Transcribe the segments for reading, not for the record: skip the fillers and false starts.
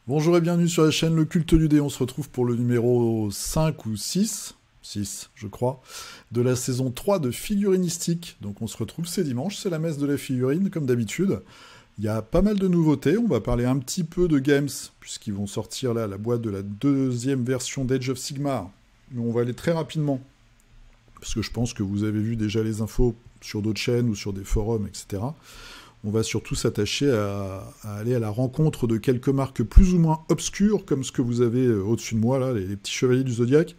Bonjour et bienvenue sur la chaîne Le Culte du Dé. On se retrouve pour le numéro 5 ou 6 je crois, de la saison 3 de Figurinistique. Donc on se retrouve, c'est dimanche, c'est la messe de la figurine, comme d'habitude. Il y a pas mal de nouveautés, on va parler un petit peu de games, puisqu'ils vont sortir là la boîte de la deuxième version d'Age of Sigmar. Mais on va aller très rapidement, parce que je pense que vous avez vu déjà les infos sur d'autres chaînes ou sur des forums, etc. On va surtout s'attacher à aller à la rencontre de quelques marques plus ou moins obscures, comme ce que vous avez au-dessus de moi, là, les petits chevaliers du Zodiac.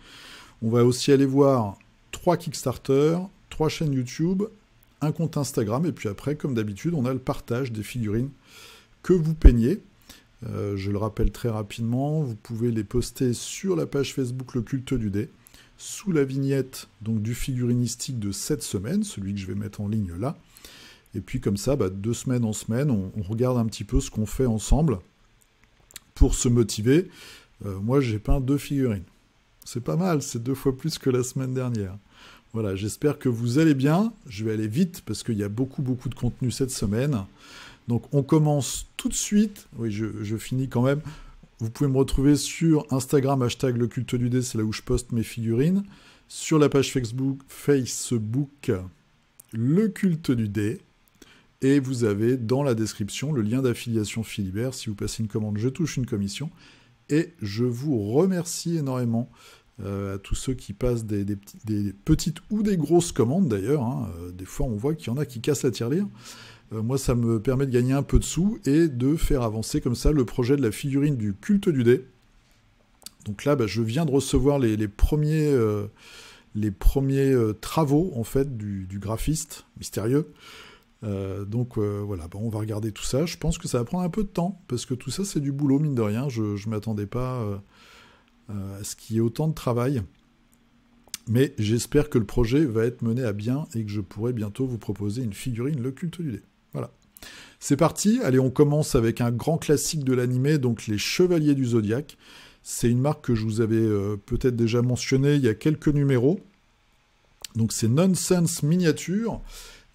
On va aussi aller voir 3 Kickstarter, 3 chaînes YouTube, un compte Instagram, et puis après, comme d'habitude, on a le partage des figurines que vous peignez. Je le rappelle très rapidement, vous pouvez les poster sur la page Facebook Le Culte du Dé, sous la vignette donc, du figurinistique de cette semaine, celui que je vais mettre en ligne là. Et puis comme ça, de semaine en semaine, on regarde un petit peu ce qu'on fait ensemble pour se motiver. Moi, j'ai peint 2 figurines. C'est pas mal, c'est 2 fois plus que la semaine dernière. Voilà, j'espère que vous allez bien. Je vais aller vite parce qu'il y a beaucoup de contenu cette semaine. Donc on commence tout de suite. Oui, je finis quand même. Vous pouvez me retrouver sur Instagram, hashtag Le Culte du Dé, c'est là où je poste mes figurines. Sur la page Facebook Le Culte du Dé. Et vous avez dans la description le lien d'affiliation Philibert. Si vous passez une commande, je touche une commission. Et je vous remercie énormément à tous ceux qui passent des petites ou des grosses commandes d'ailleurs. Des fois, on voit qu'il y en a qui cassent la tirelire. Moi, ça me permet de gagner un peu de sous et de faire avancer comme ça le projet de la figurine du Culte du Dé. Donc là, je viens de recevoir les premiers travaux en fait du graphiste mystérieux. Voilà, on va regarder tout ça. Je pense que ça va prendre un peu de temps, parce que tout ça, c'est du boulot, mine de rien. Je ne m'attendais pas à ce qu'il y ait autant de travail. Mais j'espère que le projet va être mené à bien et que je pourrai bientôt vous proposer une figurine Le Culte du Dé. Voilà. C'est parti. Allez, on commence avec un grand classique de l'animé, donc les Chevaliers du Zodiac. C'est une marque que je vous avais peut-être déjà mentionnée il y a quelques numéros. Donc c'est Nonsense Miniature.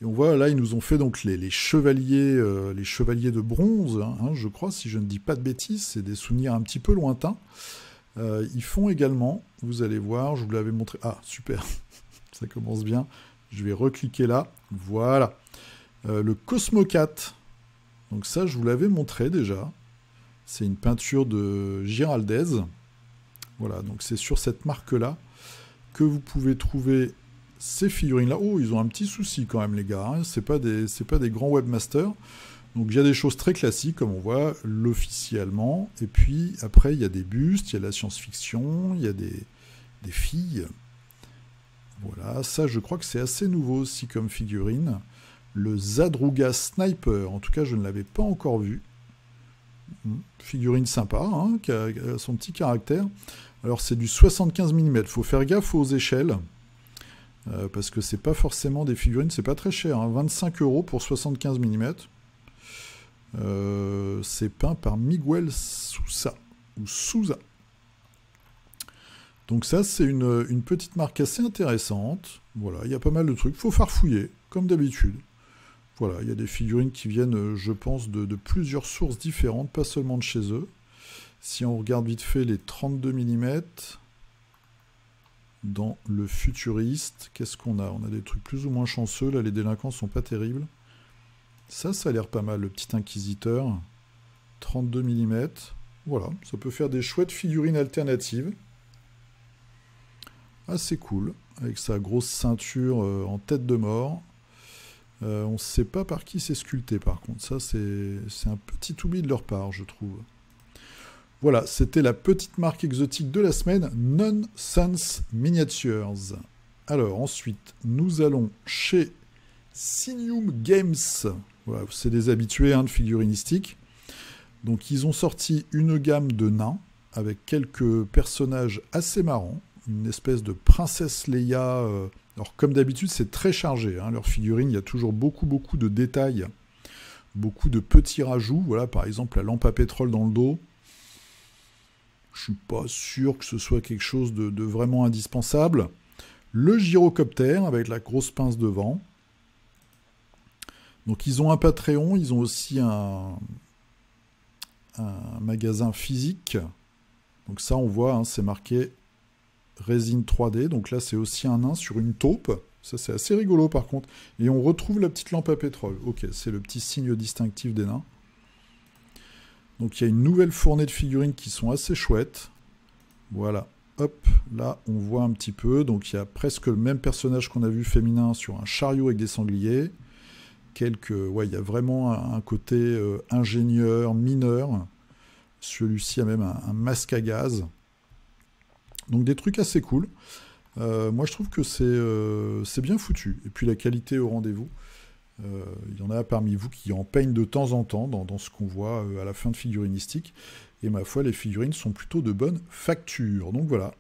Et on voit là, ils nous ont fait donc les chevaliers de bronze, je crois, si je ne dis pas de bêtises, c'est des souvenirs un petit peu lointains. Ils font également, vous allez voir, je vous l'avais montré. Ah, super, ça commence bien. Je vais recliquer là, voilà. Le Cosmocat, donc ça, je vous l'avais montré déjà. C'est une peinture de Giraldez. Voilà, donc c'est sur cette marque-là que vous pouvez trouver ces figurines-là. Oh, ils ont un petit souci quand même, les gars. C'est pas des grands webmasters. Donc il y a des choses très classiques, comme on voit, l'officier allemand. Et puis après, il y a des bustes, il y a de la science-fiction, il y a des filles. Voilà, ça, je crois que c'est assez nouveau aussi comme figurine. Le Zadruga Sniper, en tout cas, je ne l'avais pas encore vu. Figurine sympa, qui a son petit caractère. Alors c'est du 75 mm. Il faut faire gaffe aux échelles. Parce que c'est pas forcément des figurines, c'est pas très cher, 25 € pour 75 mm. C'est peint par Miguel Sousa. Donc ça, c'est une petite marque assez intéressante. Voilà, il y a pas mal de trucs. Faut farfouiller, comme d'habitude. Voilà, il y a des figurines qui viennent, je pense, de plusieurs sources différentes, pas seulement de chez eux. Si on regarde vite fait les 32 mm... Dans le futuriste, qu'est-ce qu'on a? On a des trucs plus ou moins chanceux, là les délinquants sont pas terribles. Ça a l'air pas mal, le petit inquisiteur. 32 mm. Voilà, ça peut faire des chouettes figurines alternatives. Assez cool, avec sa grosse ceinture en tête de mort. On ne sait pas par qui c'est sculpté par contre, ça c'est un petit oubli de leur part, je trouve. Voilà, c'était la petite marque exotique de la semaine, Nonsense Miniatures. Alors ensuite, nous allons chez Sinium Games. Voilà, c'est des habitués de figurinistique. Donc ils ont sorti une gamme de nains avec quelques personnages assez marrants. Une espèce de princesse Leia. Alors comme d'habitude, c'est très chargé. Leurs figurines, il y a toujours beaucoup de détails. Beaucoup de petits rajouts. Voilà, par exemple, la lampe à pétrole dans le dos. Je suis pas sûr que ce soit quelque chose de vraiment indispensable. Le gyrocoptère avec la grosse pince devant. Donc ils ont un Patreon, ils ont aussi un magasin physique. Donc ça on voit, hein, c'est marqué résine 3D. Donc là c'est aussi un nain sur une taupe. Ça c'est assez rigolo par contre. Et on retrouve la petite lampe à pétrole. Ok, c'est le petit signe distinctif des nains. Donc il y a une nouvelle fournée de figurines qui sont assez chouettes. Voilà. Hop, là on voit un petit peu. Donc il y a presque le même personnage qu'on a vu féminin sur un chariot avec des sangliers. Ouais, il y a vraiment un côté ingénieur, mineur. Celui-ci a même un masque à gaz. Donc des trucs assez cool. Moi je trouve que c'est bien foutu. Et puis la qualité au rendez-vous. Il y en a parmi vous qui en peignent de temps en temps dans ce qu'on voit à la fin de figurinistique. Et ma foi, les figurines sont plutôt de bonne facture. Donc voilà.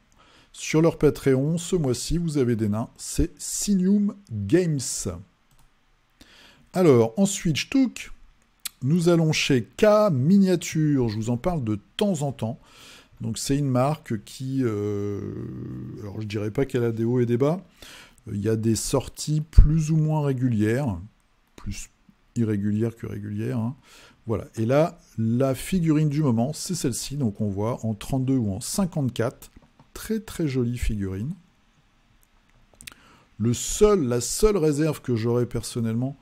Sur leur Patreon, ce mois-ci, vous avez des nains. C'est Sinium Games. Alors, ensuite, Shtouk, nous allons chez K Miniature. Je vous en parle de temps en temps. Donc, c'est une marque qui... alors, je dirais pas qu'elle a des hauts et des bas. Il y a des sorties plus ou moins régulières. Plus irrégulières que régulières. Hein. Voilà. Et là, la figurine du moment, c'est celle-ci. Donc, on voit en 32 ou en 54. Très, très jolie figurine. La seule réserve que j'aurais personnellement...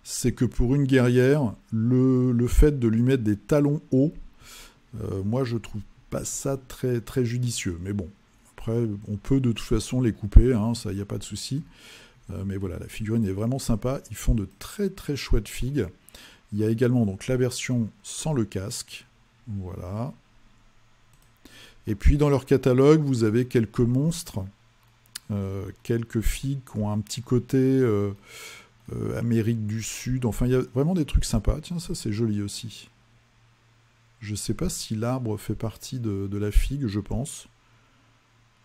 c'est que pour une guerrière, le fait de lui mettre des talons hauts, moi je trouve pas ça très, très judicieux. Mais bon, après, on peut de toute façon les couper, hein, ça, il n'y a pas de souci. Mais voilà, la figurine est vraiment sympa. Ils font de très très chouettes figues. Il y a également donc la version sans le casque. Voilà. Et puis dans leur catalogue, vous avez quelques monstres, quelques figues qui ont un petit côté... Amérique du Sud, enfin il y a vraiment des trucs sympas. Tiens, ça c'est joli aussi. Je sais pas si l'arbre fait partie de la figue, je pense.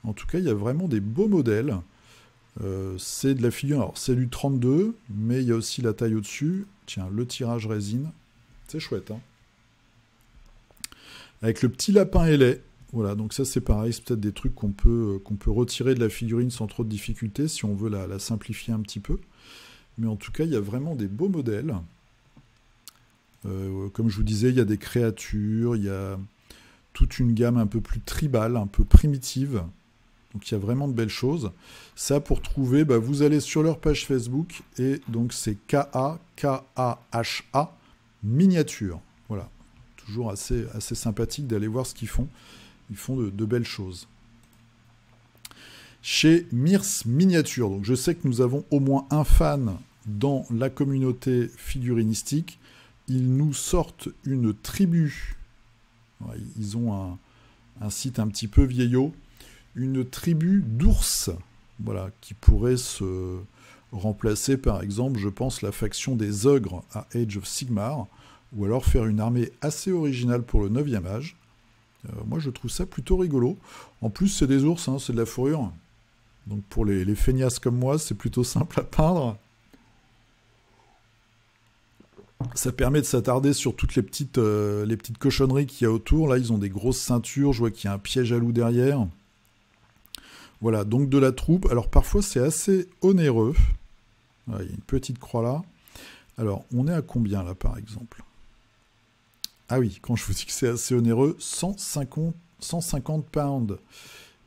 En tout cas, il y a vraiment des beaux modèles. C'est de la figure, alors c'est du 32, mais il y a aussi la taille au-dessus. Tiens, le tirage résine. C'est chouette, hein. Avec le petit lapin ailé. Voilà, donc ça c'est pareil, c'est peut-être des trucs qu'on peut retirer de la figurine sans trop de difficulté, si on veut la simplifier un petit peu. Mais en tout cas, il y a vraiment des beaux modèles. Comme je vous disais, il y a des créatures, il y a toute une gamme un peu plus tribale, un peu primitive. Donc il y a vraiment de belles choses. Ça, pour trouver, bah, vous allez sur leur page Facebook, et donc c'est K-A-K-A-H-A Miniature. Voilà. Toujours assez sympathique d'aller voir ce qu'ils font. Ils font de belles choses. Chez Mirs Miniature, donc je sais que nous avons au moins un fan dans la communauté figurinistique. Ils nous sortent une tribu. Ouais, ils ont un site un petit peu vieillot. Une tribu d'ours, voilà, qui pourrait se remplacer par exemple, je pense, la faction des ogres à Age of Sigmar, ou alors faire une armée assez originale pour le 9e âge. Moi je trouve ça plutôt rigolo. En plus c'est des ours, hein, c'est de la fourrure. Donc pour les feignasses comme moi, c'est plutôt simple à peindre. Ça permet de s'attarder sur toutes les petites cochonneries qu'il y a autour. Là, ils ont des grosses ceintures. Je vois qu'il y a un piège à loup derrière. Voilà, donc de la troupe. Alors parfois, c'est assez onéreux. Voilà, il y a une petite croix là. Alors, on est à combien là, par exemple? Ah oui, quand je vous dis que c'est assez onéreux, 150 pounds.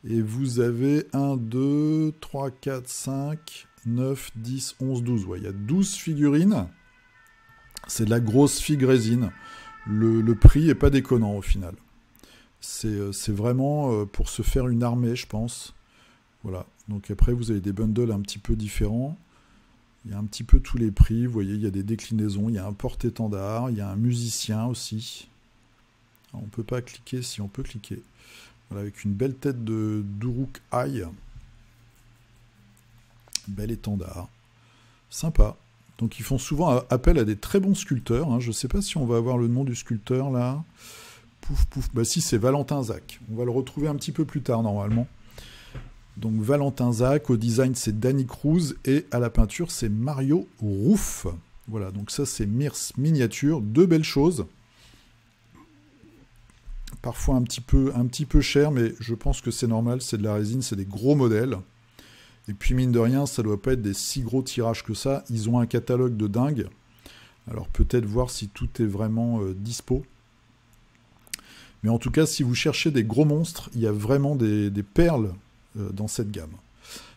Et vous avez 1, 2, 3, 4, 5, 9, 10, 11, 12. Ouais, il y a 12 figurines. C'est de la grosse figue résine. Le prix est pas déconnant au final. C'est vraiment pour se faire une armée, je pense. Voilà. Donc après, vous avez des bundles un petit peu différents. Il y a un petit peu tous les prix. Vous voyez, il y a des déclinaisons. Il y a un porte-étendard. Il y a un musicien aussi. Alors, on ne peut pas cliquer si on peut cliquer. Voilà, avec une belle tête de d'Uruk Hai. Bel étendard. Sympa. Donc ils font souvent appel à des très bons sculpteurs. Hein. Je ne sais pas si on va avoir le nom du sculpteur là. Pouf, pouf. Bah si, c'est Valentin Zach. On va le retrouver un petit peu plus tard normalement. Donc Valentin Zach, au design c'est Danny Cruz et à la peinture c'est Mario Rouff. Voilà, donc ça c'est Mirs Miniature. Deux belles choses. Parfois un petit peu cher, mais je pense que c'est normal. C'est de la résine, c'est des gros modèles. Et puis mine de rien, ça doit pas être des si gros tirages que ça. Ils ont un catalogue de dingue. Alors peut-être voir si tout est vraiment dispo. Mais en tout cas, si vous cherchez des gros monstres, il y a vraiment des perles dans cette gamme.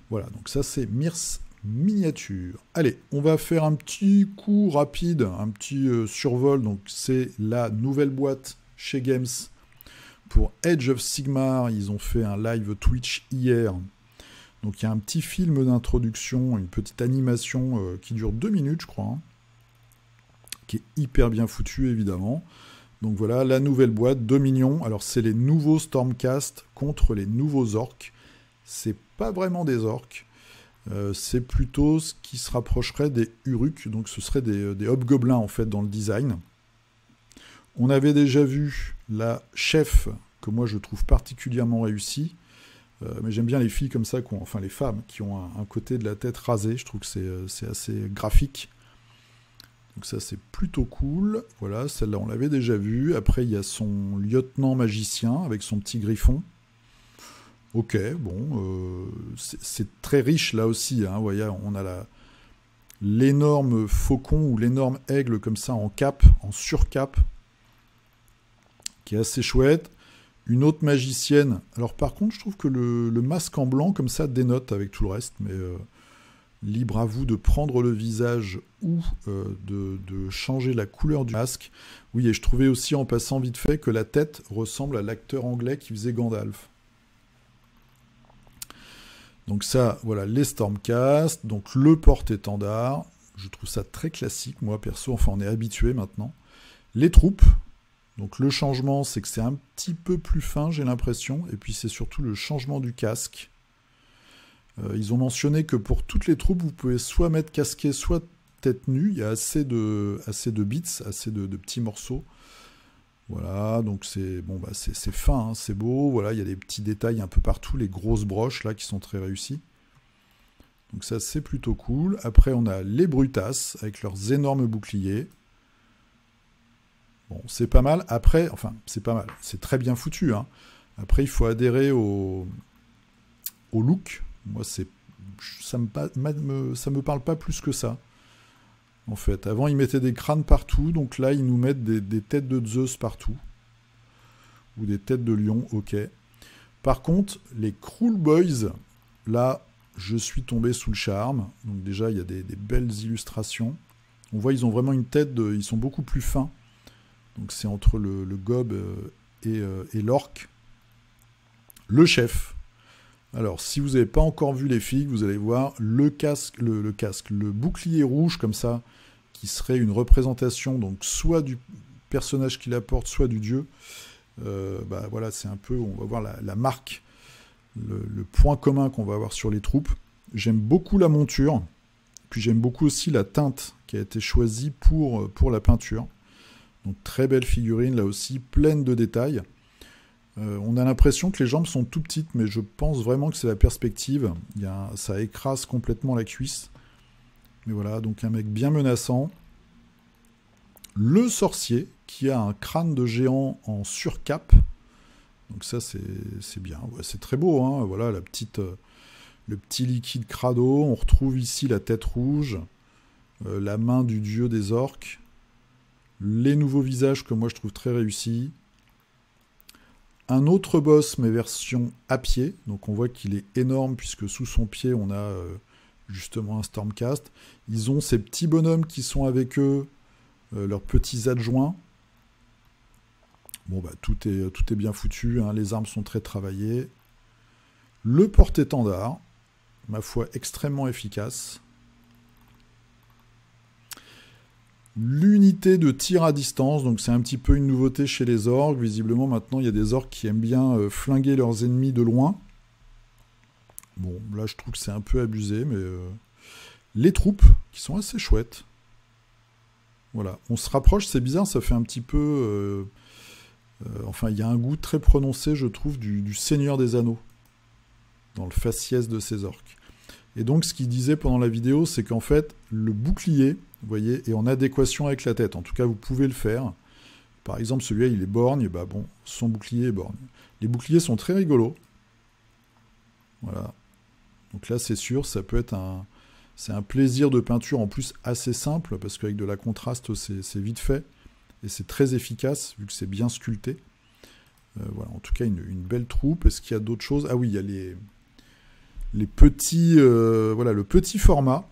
Voilà, donc ça c'est Mirth Miniature. Allez, on va faire un petit coup rapide, un petit survol. Donc c'est la nouvelle boîte chez Games pour Age of Sigmar. Ils ont fait un live Twitch hier. Donc il y a un petit film d'introduction, une petite animation qui dure 2 minutes, je crois, hein, qui est hyper bien foutu, évidemment. Donc voilà, la nouvelle boîte, Dominion. Alors c'est les nouveaux Stormcast contre les nouveaux orques. C'est pas vraiment des orques. C'est plutôt ce qui se rapprocherait des Uruk. Donc ce serait des hobgoblins, en fait, dans le design. On avait déjà vu la chef, que moi je trouve particulièrement réussie. Mais j'aime bien les filles comme ça, enfin les femmes, qui ont un côté de la tête rasée. Je trouve que c'est assez graphique. Donc ça, c'est plutôt cool. Voilà, celle-là, on l'avait déjà vue. Après, il y a son lieutenant magicien avec son petit griffon. Ok, bon, c'est très riche là aussi. Hein. Vous voyez, on a l'énorme faucon ou l'énorme aigle comme ça en cape, en surcape, qui est assez chouette. Une autre magicienne. Alors par contre, je trouve que le masque en blanc comme ça dénote avec tout le reste, mais libre à vous de prendre le visage ou de changer la couleur du masque. Oui, et je trouvais aussi en passant vite fait que la tête ressemble à l'acteur anglais qui faisait Gandalf. Donc ça, voilà, les Stormcast, donc le porte-étendard. Je trouve ça très classique, moi perso, enfin on est habitué maintenant. Les troupes. Donc le changement, c'est que c'est un petit peu plus fin, j'ai l'impression. Et puis c'est surtout le changement du casque. Ils ont mentionné que pour toutes les troupes, vous pouvez soit mettre casqué, soit tête nue. Il y a assez de bits, assez de petits morceaux. Voilà, donc c'est bon, bah c'est fin, hein, c'est beau. Voilà, il y a des petits détails un peu partout, les grosses broches là qui sont très réussies. Donc ça, c'est plutôt cool. Après, on a les Brutas avec leurs énormes boucliers. Bon, c'est pas mal. Après, enfin, c'est pas mal. C'est très bien foutu. Hein. Après, il faut adhérer au look. Moi, ça me parle pas plus que ça. En fait, avant, ils mettaient des crânes partout. Donc là, ils nous mettent des têtes de Zeus partout. Ou des têtes de lion, ok. Par contre, les Cruel Boys, là, je suis tombé sous le charme. Donc déjà, il y a des belles illustrations. On voit, ils ont vraiment une tête ils sont beaucoup plus fins. Donc c'est entre le gob et l'orque. Le chef. Alors, si vous n'avez pas encore vu les figues, vous allez voir le bouclier rouge comme ça, qui serait une représentation donc soit du personnage qui la porte, soit du dieu. Bah voilà, c'est un peu, on va voir la marque, le point commun qu'on va avoir sur les troupes. J'aime beaucoup la monture, puis j'aime beaucoup aussi la teinte qui a été choisie pour la peinture. Donc très belle figurine, là aussi, pleine de détails. On a l'impression que les jambes sont tout petites, mais je pense vraiment que c'est la perspective. Ça écrase complètement la cuisse. Mais voilà, donc un mec bien menaçant. Le sorcier, qui a un crâne de géant en surcape. Donc ça, c'est bien. Ouais, c'est très beau, hein. Voilà, le petit liquide crado. On retrouve ici la tête rouge, la main du dieu des orques. Les nouveaux visages que moi je trouve très réussis. Un autre boss, mais version à pied. Donc on voit qu'il est énorme, puisque sous son pied, on a justement un Stormcast. Ils ont ces petits bonhommes qui sont avec eux, leurs petits adjoints. Bon, bah tout est bien foutu, hein. Les armes sont très travaillées. Le porte-étendard, ma foi, extrêmement efficace. L'unité de tir à distance, donc c'est un petit peu une nouveauté chez les orques. Visiblement, maintenant, il y a des orques qui aiment bien flinguer leurs ennemis de loin. Bon, là, je trouve que c'est un peu abusé, mais... Les troupes, qui sont assez chouettes. Voilà, on se rapproche, c'est bizarre, ça fait un petit peu... enfin, il y a un goût très prononcé, je trouve, du Seigneur des Anneaux, dans le faciès de ces orques. Et donc, ce qu'il disait pendant la vidéo, c'est qu'en fait, le bouclier... Vous voyez, est en adéquation avec la tête. En tout cas, vous pouvez le faire. Par exemple, celui-là, il est borgne. Bah bon, son bouclier est borgne. Les boucliers sont très rigolos. Voilà. Donc là, c'est sûr, ça peut être c'est un plaisir de peinture en plus assez simple, parce qu'avec de la contraste, c'est vite fait, et c'est très efficace, vu que c'est bien sculpté. Voilà, en tout cas, une belle troupe. Est-ce qu'il y a d'autres choses? Ah oui, il y a les petits... voilà, le petit format.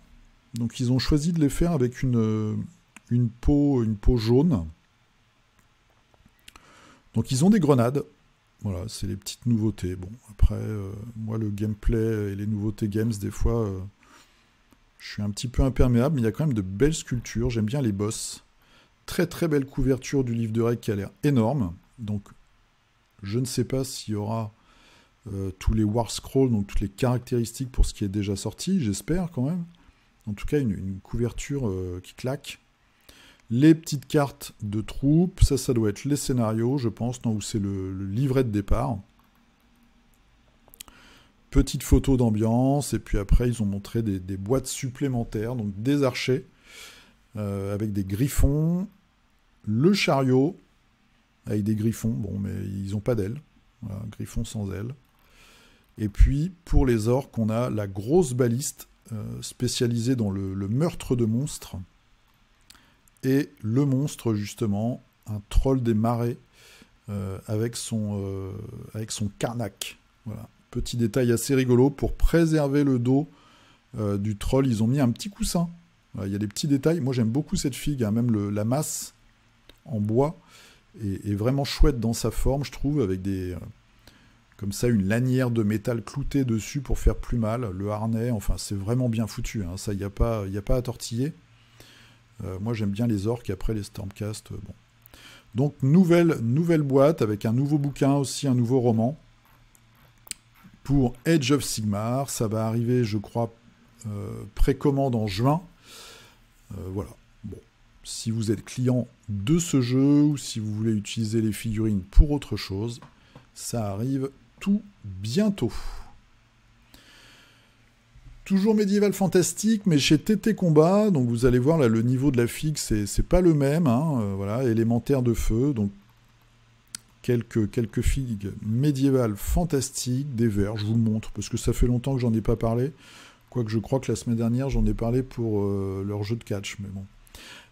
Donc ils ont choisi de les faire avec une peau jaune. Donc ils ont des grenades. Voilà, c'est les petites nouveautés. Bon, après, moi, le gameplay et les nouveautés games, des fois, je suis un petit peu imperméable, mais il y a quand même de belles sculptures. J'aime bien les boss. Très très belle couverture du livre de règles qui a l'air énorme. Donc, je ne sais pas s'il y aura tous les War Scrolls, donc toutes les caractéristiques pour ce qui est déjà sorti. J'espère quand même. En tout cas, une couverture qui claque. Les petites cartes de troupes, ça doit être les scénarios, je pense, non, où c'est le livret de départ. Petite photo d'ambiance, et puis après, ils ont montré des boîtes supplémentaires, donc des archers, avec des griffons, le chariot, avec des griffons, bon, mais ils n'ont pas d'ailes, voilà, griffons sans ailes. Et puis, pour les orques, on a la grosse baliste, spécialisée dans le meurtre de monstres, et le monstre, justement, un troll des marais, avec son carnac. Voilà. Petit détail assez rigolo, pour préserver le dos du troll, ils ont mis un petit coussin. Voilà, il y a des petits détails. Moi, j'aime beaucoup cette figue, hein, même la masse en bois est vraiment chouette dans sa forme, je trouve, avec comme ça, une lanière de métal cloutée dessus pour faire plus mal, le harnais, enfin, c'est vraiment bien foutu, hein, ça, il n'y a pas à tortiller. Moi, j'aime bien les orques, après les Stormcast, bon. Donc, nouvelle boîte, avec un nouveau bouquin, aussi un nouveau roman, pour Age of Sigmar. Ça va arriver, je crois, précommande en juin. Voilà. Bon. Si vous êtes client de ce jeu, ou si vous voulez utiliser les figurines pour autre chose, ça arrive tout bientôt. Toujours médiéval fantastique, mais chez TT Combat, donc vous allez voir là, le niveau de la figue, c'est pas le même, hein, voilà, élémentaire de feu, donc quelques figues médiévales fantastiques, des vers, je vous le montre, parce que ça fait longtemps que j'en ai pas parlé, quoique je crois que la semaine dernière j'en ai parlé pour leur jeu de catch, mais bon.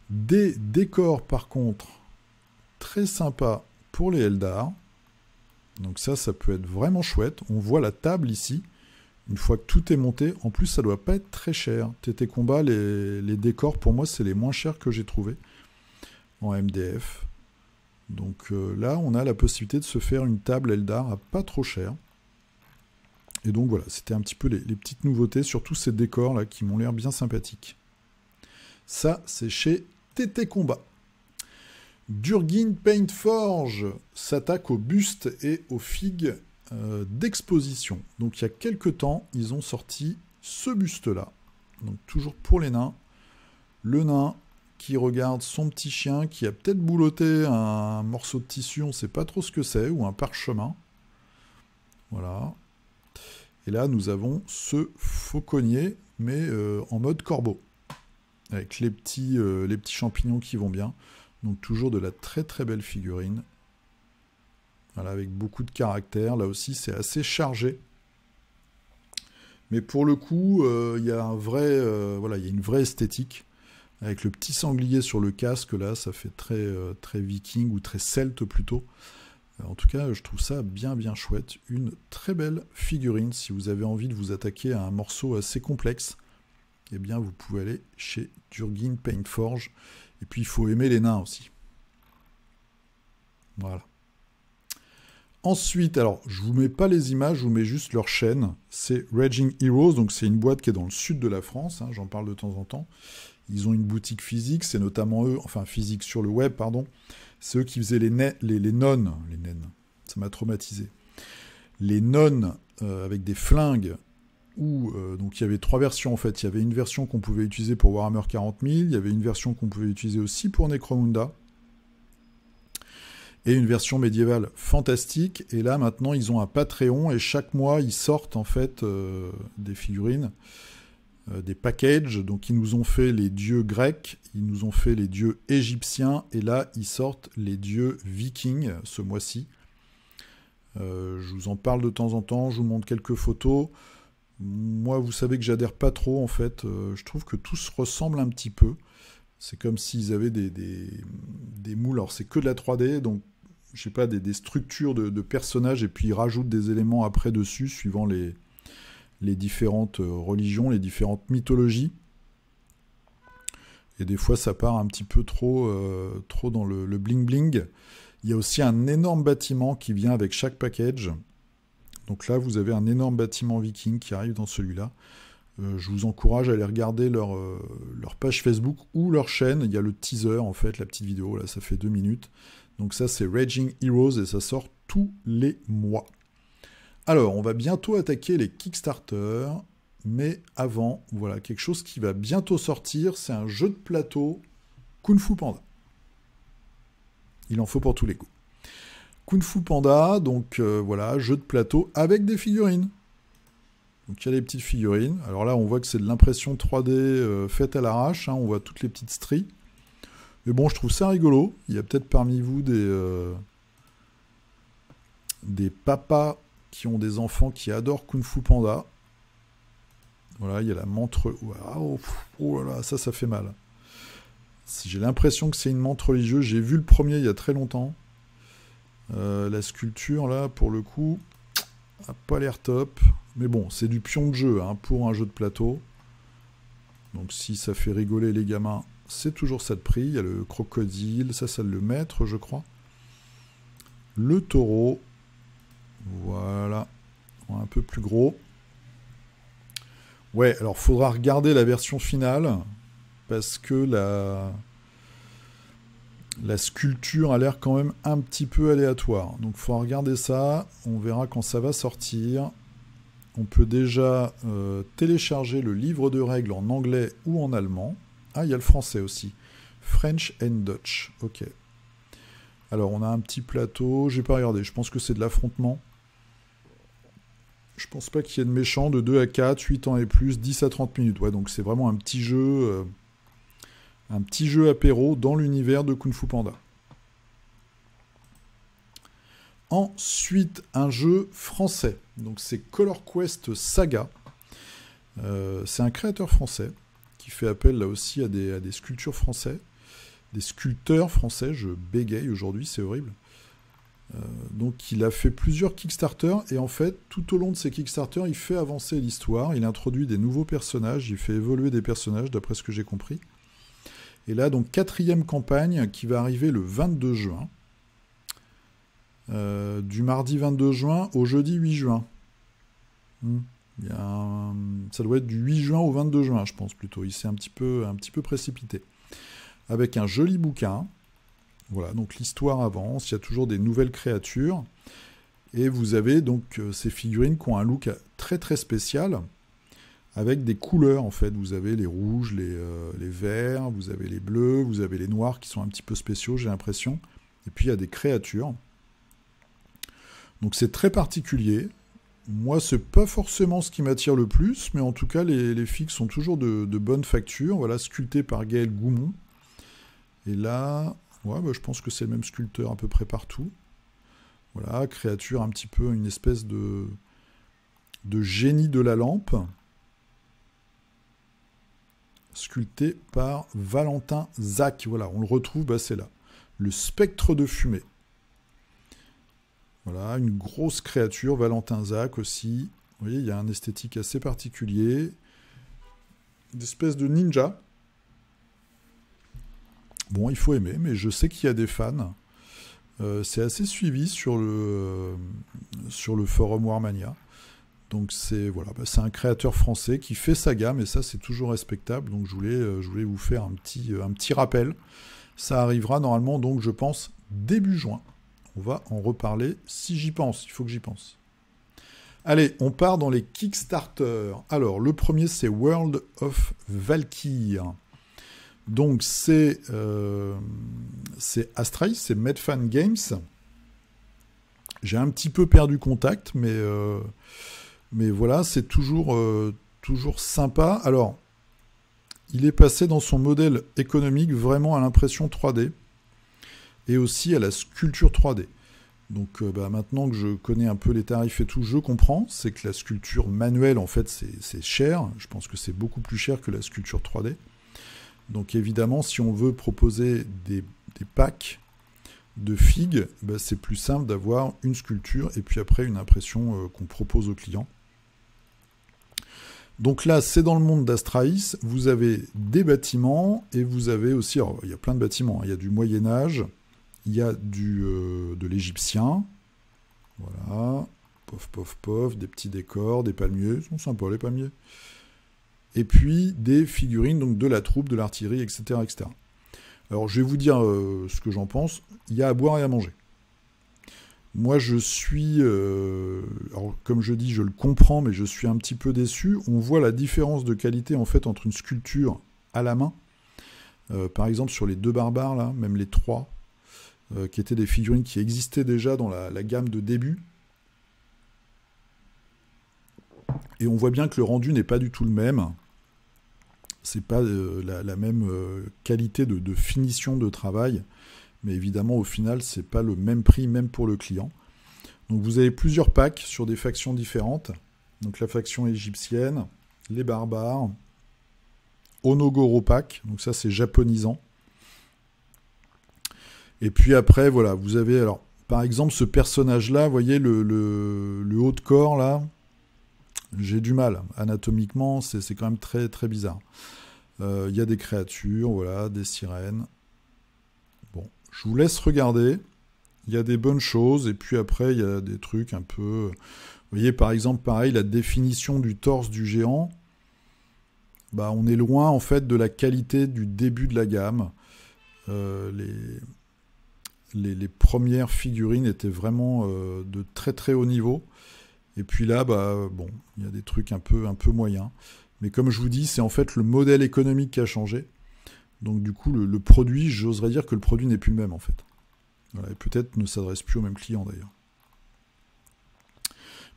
Des décors par contre, très sympas pour les Eldar, donc ça peut être vraiment chouette, on voit la table ici, une fois que tout est monté, en plus ça doit pas être très cher. TT Combat, les décors, pour moi, c'est les moins chers que j'ai trouvés en MDF. Donc là, on a la possibilité de se faire une table Eldar à pas trop cher. Et donc voilà, c'était un petit peu les petites nouveautés, surtout ces décors là qui m'ont l'air bien sympathiques. Ça, c'est chez TT Combat. Durgin Paintforge s'attaque aux bustes et aux figues d'exposition. Donc il y a quelques temps, ils ont sorti ce buste-là. Donc toujours pour les nains. Le nain qui regarde son petit chien, qui a peut-être boulotté un morceau de tissu, on ne sait pas trop ce que c'est, ou un parchemin. Voilà. Et là, nous avons ce fauconnier, mais en mode corbeau. Avec les petits champignons qui vont bien. Donc toujours de la très très belle figurine. Voilà, avec beaucoup de caractère. Là aussi, c'est assez chargé. Mais pour le coup, il y a voilà, il y a une vraie esthétique. Avec le petit sanglier sur le casque, là, ça fait très, très viking ou très celte plutôt. En tout cas, je trouve ça bien bien chouette. Une très belle figurine. Si vous avez envie de vous attaquer à un morceau assez complexe, eh bien, vous pouvez aller chez Durgin Paintforge. Et puis, il faut aimer les nains aussi. Voilà. Ensuite, alors, je vous mets pas les images, je vous mets juste leur chaîne. C'est Raging Heroes, donc c'est une boîte qui est dans le sud de la France, hein, j'en parle de temps en temps. Ils ont une boutique physique, c'est notamment eux, enfin physique sur le web, pardon. C'est eux qui faisaient les nonnes, ça m'a traumatisé. Les nonnes avec des flingues, donc il y avait 3 versions en fait. Il y avait une version qu'on pouvait utiliser pour Warhammer 40 000, il y avait une version qu'on pouvait utiliser aussi pour Necromunda, et une version médiévale fantastique. Et là, maintenant, ils ont un Patreon, et chaque mois, ils sortent, en fait, des figurines, des packages. Donc, ils nous ont fait les dieux grecs, ils nous ont fait les dieux égyptiens, et là, ils sortent les dieux vikings, ce mois-ci. Je vous en parle de temps en temps, je vous montre quelques photos. Moi, vous savez que j'adhère pas trop, en fait. Je trouve que tout se ressemble un petit peu. C'est comme s'ils avaient des moules. Alors, c'est que de la 3D, donc, je sais pas, des structures de personnages, et puis ils rajoutent des éléments après dessus, suivant les différentes religions, les différentes mythologies. Et des fois, ça part un petit peu trop dans le bling-bling. Il y a aussi un énorme bâtiment qui vient avec chaque package. Donc là, vous avez un énorme bâtiment viking qui arrive dans celui-là. Je vous encourage à aller regarder leur page Facebook ou leur chaîne. Il y a le teaser, en fait, la petite vidéo. Là, ça fait 2 minutes. Donc ça, c'est Raging Heroes et ça sort tous les mois. Alors, on va bientôt attaquer les Kickstarter. Mais avant, voilà, quelque chose qui va bientôt sortir. C'est un jeu de plateau Kung Fu Panda. Il en faut pour tous les goûts. Kung Fu Panda, donc voilà, jeu de plateau avec des figurines. Donc il y a des petites figurines. Alors là, on voit que c'est de l'impression 3D faite à l'arrache. Hein, on voit toutes les petites stries. Mais bon, je trouve ça rigolo. Il y a peut-être parmi vous des papas qui ont des enfants qui adorent Kung Fu Panda. Voilà, il y a la montre. Waouh, oh là là, ça fait mal. J'ai l'impression que c'est une montre religieuse. J'ai vu le premier il y a très longtemps. La sculpture, là, pour le coup, n'a pas l'air top. Mais bon, c'est du pion de jeu hein, pour un jeu de plateau. Donc si ça fait rigoler les gamins, c'est toujours ça de prix. Il y a le crocodile, ça le maître, je crois. Le taureau. Voilà. Un peu plus gros. Ouais, alors faudra regarder la version finale. Parce que la sculpture a l'air quand même un petit peu aléatoire. Donc il faut regarder ça, on verra quand ça va sortir. On peut déjà télécharger le livre de règles en anglais ou en allemand. Ah, il y a le français aussi. French and Dutch, ok. Alors on a un petit plateau, j'ai pas regardé, je pense que c'est de l'affrontement. Je pense pas qu'il y ait de méchants, de 2 à 4, 8 ans et plus, 10 à 30 minutes. Ouais, donc c'est vraiment un petit jeu... un petit jeu apéro dans l'univers de Kung Fu Panda. Ensuite, un jeu français. Donc c'est Color Quest Saga. C'est un créateur français qui fait appel là aussi à des sculptures français. Des sculpteurs français. Je bégaye aujourd'hui, c'est horrible. Donc il a fait plusieurs Kickstarter et en fait, tout au long de ces Kickstarter, il fait avancer l'histoire. Il introduit des nouveaux personnages. Il fait évoluer des personnages, d'après ce que j'ai compris. Et là, donc, 4e campagne qui va arriver le 22 juin. Du mardi 22 juin au jeudi 8 juin. Ça doit être du 8 juin au 22 juin, je pense, plutôt. Il s'est un petit peu précipité. Avec un joli bouquin. Voilà, donc l'histoire avance. Il y a toujours des nouvelles créatures. Et vous avez donc ces figurines qui ont un look très très spécial. Avec des couleurs, en fait. Vous avez les rouges, les verts, vous avez les bleus, vous avez les noirs qui sont un petit peu spéciaux, j'ai l'impression. Et puis, il y a des créatures. Donc, c'est très particulier. Moi, c'est pas forcément ce qui m'attire le plus, mais en tout cas, les figues sont toujours de bonne facture. Voilà, sculptées par Gaël Goumont. Et là, ouais, je pense que c'est le même sculpteur à peu près partout. Voilà, créature un petit peu, une espèce de génie de la lampe. Sculpté par Valentin Zach. Voilà, on le retrouve, c'est là. Le spectre de fumée. Voilà, une grosse créature, Valentin Zach aussi. Vous voyez, il y a un esthétique assez particulier. Une espèce de ninja. Bon, il faut aimer, mais je sais qu'il y a des fans. C'est assez suivi sur le forum Warmania. Donc c'est un créateur français qui fait sa gamme et ça c'est toujours respectable. Donc je voulais vous faire un petit rappel. Ça arrivera normalement donc je pense début juin. On va en reparler si j'y pense. Il faut que j'y pense. Allez, on part dans les Kickstarter. Alors le premier c'est World of Valkyr. Donc c'est Astray, c'est Medfan Games. J'ai un petit peu perdu contact, mais voilà, c'est toujours sympa. Alors, il est passé dans son modèle économique vraiment à l'impression 3D et aussi à la sculpture 3D. Donc maintenant que je connais un peu les tarifs et tout, je comprends. C'est que la sculpture manuelle, en fait, c'est cher. Je pense que c'est beaucoup plus cher que la sculpture 3D. Donc évidemment, si on veut proposer des packs de figues, c'est plus simple d'avoir une sculpture et puis après une impression qu'on propose au client. Donc là, c'est dans le monde d'Astraïs. Vous avez des bâtiments et vous avez aussi... Alors, il y a plein de bâtiments. Il y a du Moyen-Âge, il y a de l'égyptien. Voilà. Pof, pof, pof. Des petits décors, des palmiers. Ils sont sympas, les palmiers. Et puis des figurines, donc de la troupe, de l'artillerie, etc., etc. Alors, je vais vous dire ce que j'en pense. Il y a à boire et à manger. Moi, je suis... alors, comme je dis, je le comprends, mais je suis un petit peu déçu. On voit la différence de qualité, en fait, entre une sculpture à la main. Par exemple, sur les 2 barbares, là, même les 3, qui étaient des figurines qui existaient déjà dans la gamme de début. Et on voit bien que le rendu n'est pas du tout le même. C'est pas la même qualité de finition de travail. Mais évidemment, au final, c'est pas le même prix, même pour le client. Donc vous avez plusieurs packs sur des factions différentes. Donc la faction égyptienne, les barbares, Onogoro pack, donc ça c'est japonisant. Et puis après, voilà, vous avez, alors, par exemple, ce personnage-là, vous voyez, le haut de corps, là, j'ai du mal. Anatomiquement, c'est quand même très, très bizarre. Il y a des créatures, voilà, des sirènes. Bon, je vous laisse regarder. Il y a des bonnes choses, et puis après, il y a des trucs un peu... Vous voyez, par exemple, pareil, la définition du torse du géant, on est loin, en fait, de la qualité du début de la gamme. Les premières figurines étaient vraiment de très très haut niveau. Et puis là, bon, il y a des trucs un peu moyens. Mais comme je vous dis, c'est en fait le modèle économique qui a changé. Donc du coup, le produit, j'oserais dire que le produit n'est plus le même en fait. Voilà, et peut-être ne s'adresse plus au même client d'ailleurs.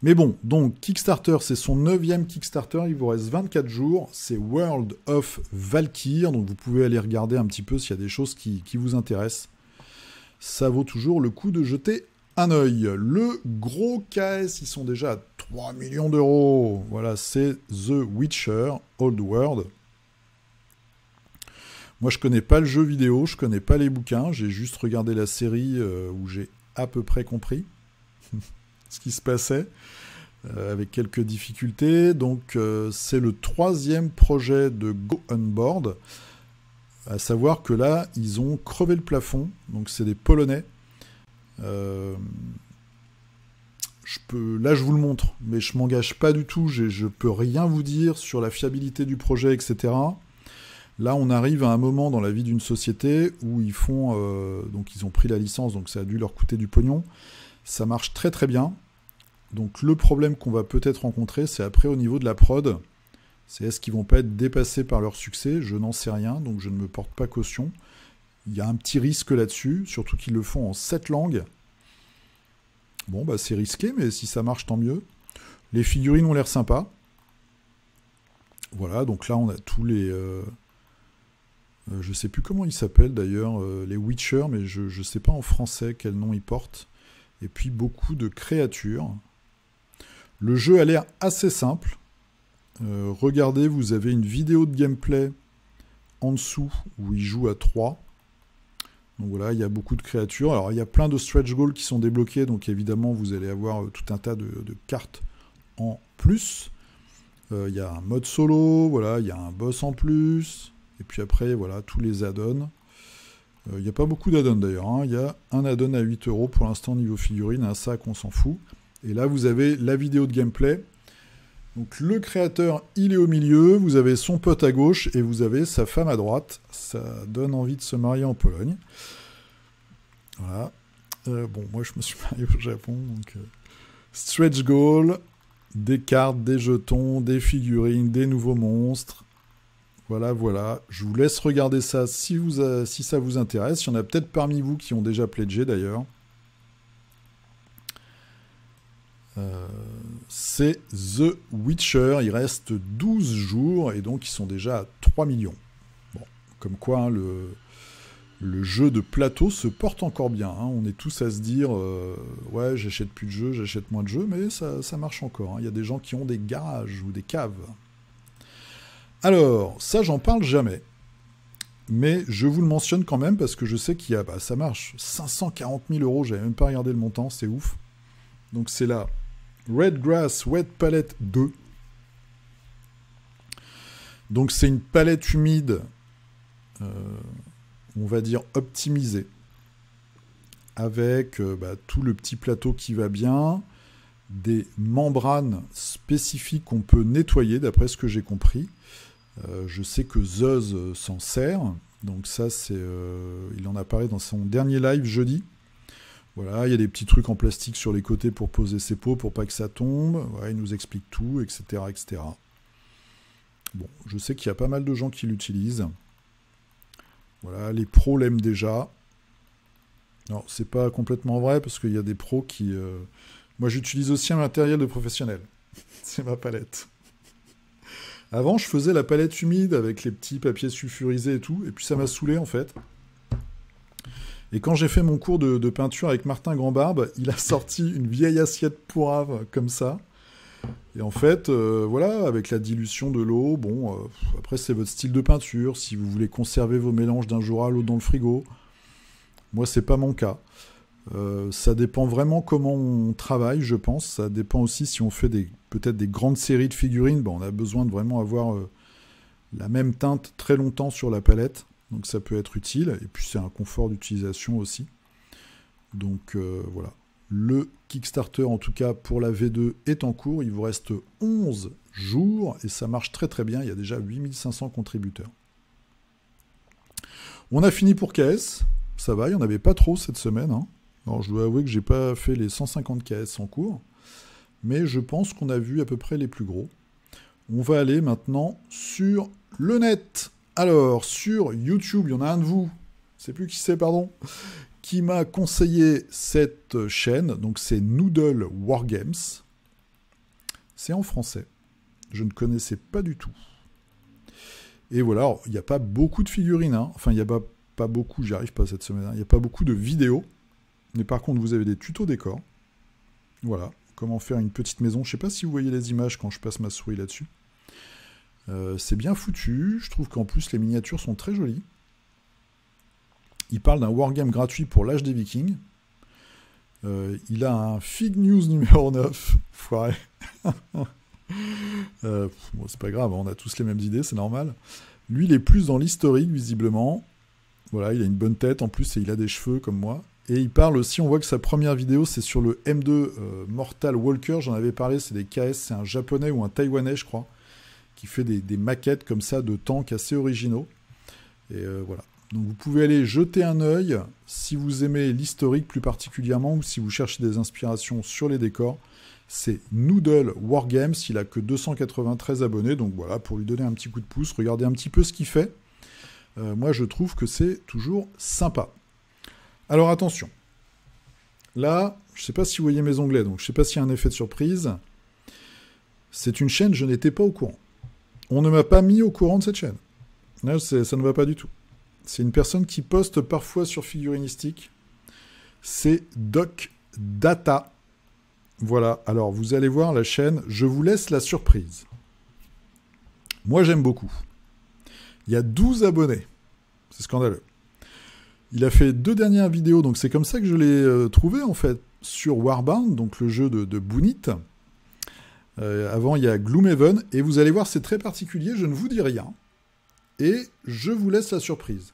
Mais bon, donc Kickstarter, c'est son 9e Kickstarter, il vous reste 24 jours. C'est World of Valkyr, donc vous pouvez aller regarder un petit peu s'il y a des choses qui vous intéressent. Ça vaut toujours le coup de jeter un œil. Le gros KS, ils sont déjà à 3 millions d'euros. Voilà, c'est The Witcher Old World. Moi, je connais pas le jeu vidéo, je connais pas les bouquins, j'ai juste regardé la série où j'ai à peu près compris ce qui se passait, avec quelques difficultés. Donc, c'est le 3e projet de Go On Board. À savoir que là, ils ont crevé le plafond. Donc, c'est des Polonais. Là, je vous le montre, mais je m'engage pas du tout. Je peux rien vous dire sur la fiabilité du projet, etc. Là, on arrive à un moment dans la vie d'une société où ils font... donc, ils ont pris la licence, donc ça a dû leur coûter du pognon. Ça marche très très bien. Donc, le problème qu'on va peut-être rencontrer, c'est après au niveau de la prod. C'est est-ce qu'ils vont pas être dépassés par leur succès? Je n'en sais rien, donc je ne me porte pas caution. Il y a un petit risque là-dessus, surtout qu'ils le font en 7 langues. Bon, c'est risqué, mais si ça marche, tant mieux. Les figurines ont l'air sympas. Voilà, donc là, on a tous les... je sais plus comment ils s'appellent d'ailleurs, les Witcher, mais je sais pas en français quel nom ils portent. Et puis beaucoup de créatures. Le jeu a l'air assez simple. Regardez, vous avez une vidéo de gameplay en dessous où ils jouent à 3. Donc voilà, il y a beaucoup de créatures. Alors il y a plein de stretch goals qui sont débloqués, donc évidemment vous allez avoir tout un tas de cartes en plus. Il y a un mode solo, voilà, il y a un boss en plus. Et puis après, voilà, tous les add-ons. Il n'y a pas beaucoup d'add-ons d'ailleurs. Hein. Il y a un add-on à 8 € pour l'instant niveau figurine, un sac, on s'en fout. Et là, vous avez la vidéo de gameplay. Donc le créateur, il est au milieu, vous avez son pote à gauche et vous avez sa femme à droite. Ça donne envie de se marier en Pologne. Voilà. Bon, moi je me suis marié au Japon. Donc, stretch goal, des cartes, des jetons, des figurines, des nouveaux monstres. Voilà, voilà. Je vous laisse regarder ça si ça vous intéresse. Il y en a peut-être parmi vous qui ont déjà pledgé d'ailleurs. C'est The Witcher, il reste 12 jours et donc ils sont déjà à 3 millions. Bon, comme quoi hein, le jeu de plateau se porte encore bien. Hein. On est tous à se dire ouais, j'achète plus de jeux, j'achète moins de jeux, mais ça marche encore. Hein. Il y a des gens qui ont des garages ou des caves. Alors, ça, j'en parle jamais. Mais je vous le mentionne quand même parce que je sais qu'il y a... Bah, ça marche. 540 000 euros, j'avais même pas regardé le montant, c'est ouf. Donc c'est la Red Grass Wet Palette 2. Donc c'est une palette humide, on va dire optimisée, avec tout le petit plateau qui va bien, des membranes spécifiques qu'on peut nettoyer, d'après ce que j'ai compris. Je sais que Zeus s'en sert, donc ça, il en a parlé dans son dernier live jeudi. Voilà, il y a des petits trucs en plastique sur les côtés pour poser ses pots, pour pas que ça tombe. Ouais, il nous explique tout, etc., etc. Bon, je sais qu'il y a pas mal de gens qui l'utilisent. Voilà, les pros l'aiment déjà. Non, c'est pas complètement vrai, parce qu'il y a des pros qui... Moi, j'utilise aussi un matériel de professionnel. C'est ma palette. Avant, je faisais la palette humide avec les petits papiers sulfurisés et tout, et puis ça m'a saoulé, en fait. Et quand j'ai fait mon cours de peinture avec Martin Grandbarbe, il a sorti une vieille assiette pourrave, comme ça. Et en fait, voilà, avec la dilution de l'eau, bon, après, c'est votre style de peinture. Si vous voulez conserver vos mélanges d'un jour à l'autre dans le frigo, moi, c'est pas mon cas. Ça dépend vraiment comment on travaille, je pense. Ça dépend aussi si on fait peut-être des grandes séries de figurines. Bon, on a besoin de vraiment avoir la même teinte très longtemps sur la palette. Donc ça peut être utile. Et puis c'est un confort d'utilisation aussi. Donc voilà. Le Kickstarter, en tout cas pour la V2, est en cours. Il vous reste 11 jours et ça marche très très bien. Il y a déjà 8500 contributeurs. On a fini pour KS. Ça va, il n'y en avait pas trop cette semaine. Hein. Alors je dois avouer que j'ai pas fait les 150 KS en cours. Mais je pense qu'on a vu à peu près les plus gros. On va aller maintenant sur le net. Alors, sur YouTube, il y en a un de vous, je sais plus qui c'est, pardon, qui m'a conseillé cette chaîne. Donc c'est Noodle Wargames. C'est en français. Je ne connaissais pas du tout. Et voilà, il n'y a pas beaucoup de figurines. Hein. Enfin, il n'y a pas beaucoup, j'y arrive pas cette semaine. Hein. Il n'y a pas beaucoup de vidéos. Mais par contre, vous avez des tutos décors. Voilà, comment faire une petite maison. Je ne sais pas si vous voyez les images quand je passe ma souris là-dessus. C'est bien foutu. Je trouve qu'en plus, les miniatures sont très jolies. Il parle d'un wargame gratuit pour l'âge des Vikings. Il a un Fig News numéro 9. Foiré. Bon, c'est pas grave, on a tous les mêmes idées, c'est normal. Lui, il est plus dans l'historique, visiblement. Voilà, il a une bonne tête en plus et il a des cheveux comme moi. Et il parle aussi, on voit que sa première vidéo, c'est sur le M2 Mortal Walker. J'en avais parlé, c'est des KS, c'est un japonais ou un taïwanais, je crois, qui fait des maquettes comme ça de tanks assez originaux. Et voilà. Donc vous pouvez aller jeter un œil si vous aimez l'historique plus particulièrement ou si vous cherchez des inspirations sur les décors. C'est Noodle Wargames, il a que 293 abonnés, donc voilà, pour lui donner un petit coup de pouce, regardez un petit peu ce qu'il fait. Moi je trouve que c'est toujours sympa. Alors attention, là, je ne sais pas si vous voyez mes onglets, donc je ne sais pas s'il y a un effet de surprise. C'est une chaîne, je n'étais pas au courant. On ne m'a pas mis au courant de cette chaîne. Là, ça ne va pas du tout. C'est une personne qui poste parfois sur Figurinistique. C'est Doc Data. Voilà, alors vous allez voir la chaîne. Je vous laisse la surprise. Moi, j'aime beaucoup. Il y a 12 abonnés. C'est scandaleux. Il a fait 2 dernières vidéos, donc c'est comme ça que je l'ai trouvé, en fait, sur Warbound, donc le jeu de Boonit. Avant, il y a Gloomhaven, et vous allez voir, c'est très particulier, je ne vous dis rien. Et je vous laisse la surprise.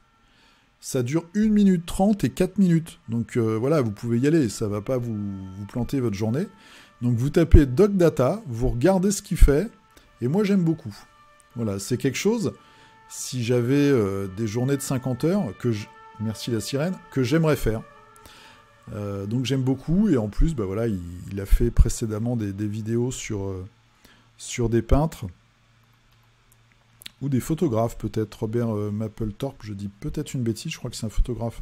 Ça dure 1 minute 30 et 4 minutes. Donc voilà, vous pouvez y aller, ça ne va pas vous planter votre journée. Donc vous tapez Doc Data, vous regardez ce qu'il fait, et moi j'aime beaucoup. Voilà, c'est quelque chose, si j'avais des journées de 50 heures, merci la sirène, que j'aimerais faire. Donc j'aime beaucoup, et en plus, bah voilà, il a fait précédemment des vidéos sur des peintres, ou des photographes, peut-être. Robert Mapplethorpe, je dis peut-être une bêtise, je crois que c'est un photographe.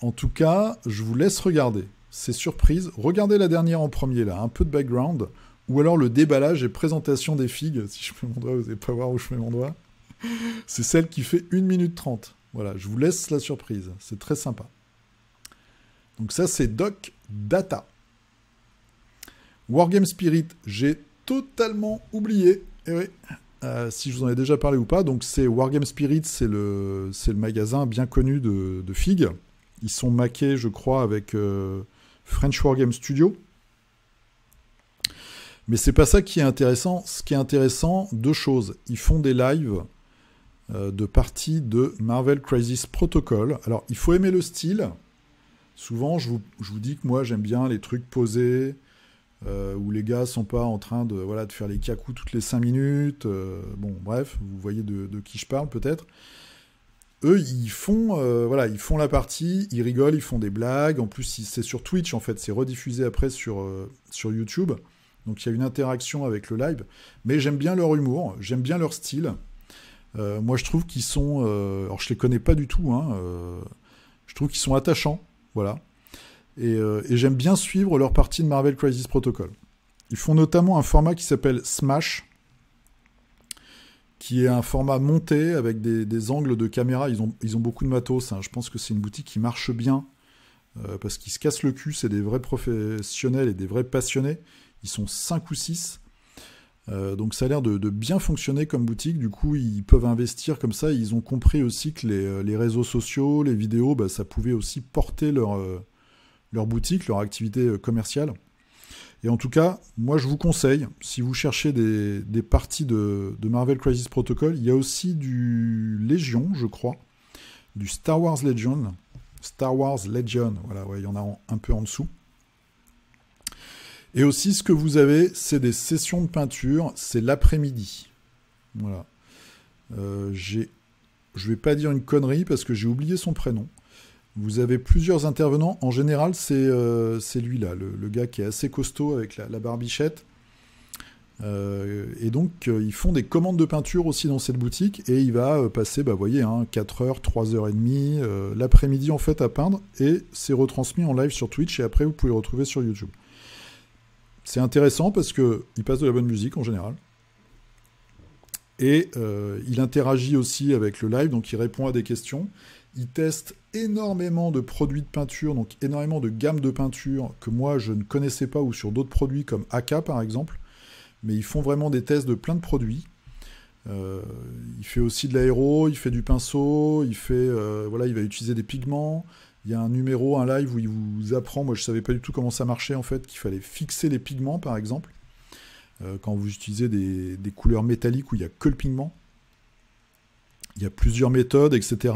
En tout cas, je vous laisse regarder. C'est surprise. Regardez la dernière en premier, là, un peu de background, ou alors le déballage et présentation des figues. Si je mets mon doigt, vous n'allez pas voir où je mets mon doigt. C'est celle qui fait 1 minute 30. Voilà, je vous laisse la surprise. C'est très sympa. Donc ça, c'est Doc Data. Wargame Spirit, j'ai totalement oublié. Eh oui, si je vous en ai déjà parlé ou pas. Donc c'est Wargame Spirit, c'est le magasin bien connu de FIG. Ils sont maqués, je crois, avec French Wargame Studio. Mais c'est pas ça qui est intéressant. Ce qui est intéressant, deux choses. Ils font des lives de parties de Marvel Crisis Protocol. Alors, il faut aimer le style. Souvent, je vous dis que moi, j'aime bien les trucs posés, où les gars sont pas en train de faire les cacous toutes les 5 minutes. Bon, bref, vous voyez de qui je parle peut-être. Eux, ils font la partie, ils rigolent, ils font des blagues. En plus, c'est sur Twitch, en fait. C'est rediffusé après sur YouTube. Donc, il y a une interaction avec le live. Mais j'aime bien leur humour, j'aime bien leur style. Moi, je trouve qu'ils sont... alors, je les connais pas du tout. Je trouve qu'ils sont attachants. Voilà. Et j'aime bien suivre leur partie de Marvel Crisis Protocol. Ils font notamment un format qui s'appelle Smash, qui est un format monté avec des angles de caméra. Ils ont beaucoup de matos. Je pense que c'est une boutique qui marche bien parce qu'ils se cassent le cul. C'est des vrais professionnels et des vrais passionnés. Ils sont 5 ou 6. Donc ça a l'air de bien fonctionner comme boutique. Du coup, ils peuvent investir comme ça. Ils ont compris aussi que les réseaux sociaux, les vidéos, ça pouvait aussi porter leur boutique, leur activité commerciale. Et en tout cas, moi je vous conseille, si vous cherchez des parties de Marvel Crisis Protocol, il y a aussi du Légion, je crois, du Star Wars Legion. Star Wars Legion, voilà, ouais, il y en a un peu en dessous. Et aussi, ce que vous avez, c'est des sessions de peinture, c'est l'après-midi. Voilà. Je ne vais pas dire une connerie parce que j'ai oublié son prénom. Vous avez plusieurs intervenants. En général, c'est lui-là, le gars qui est assez costaud avec la barbichette. Et donc, ils font des commandes de peinture aussi dans cette boutique. Et il va passer, vous voyez, 4 heures, 3 heures et demie, l'après-midi en fait à peindre. Et c'est retransmis en live sur Twitch. Et après, vous pouvez le retrouver sur YouTube. C'est intéressant parce qu'il passe de la bonne musique en général. Et il interagit aussi avec le live, donc il répond à des questions. Il teste énormément de produits de peinture, donc énormément de gammes de peinture que moi je ne connaissais pas, ou sur d'autres produits comme AK par exemple. Mais ils font vraiment des tests de plein de produits. Il fait aussi de l'aéro, il fait du pinceau, il va utiliser des pigments. Il y a un numéro, un live où il vous apprend, moi je ne savais pas du tout comment ça marchait en fait, qu'il fallait fixer les pigments par exemple, quand vous utilisez des couleurs métalliques où il n'y a que le pigment. Il y a plusieurs méthodes, etc.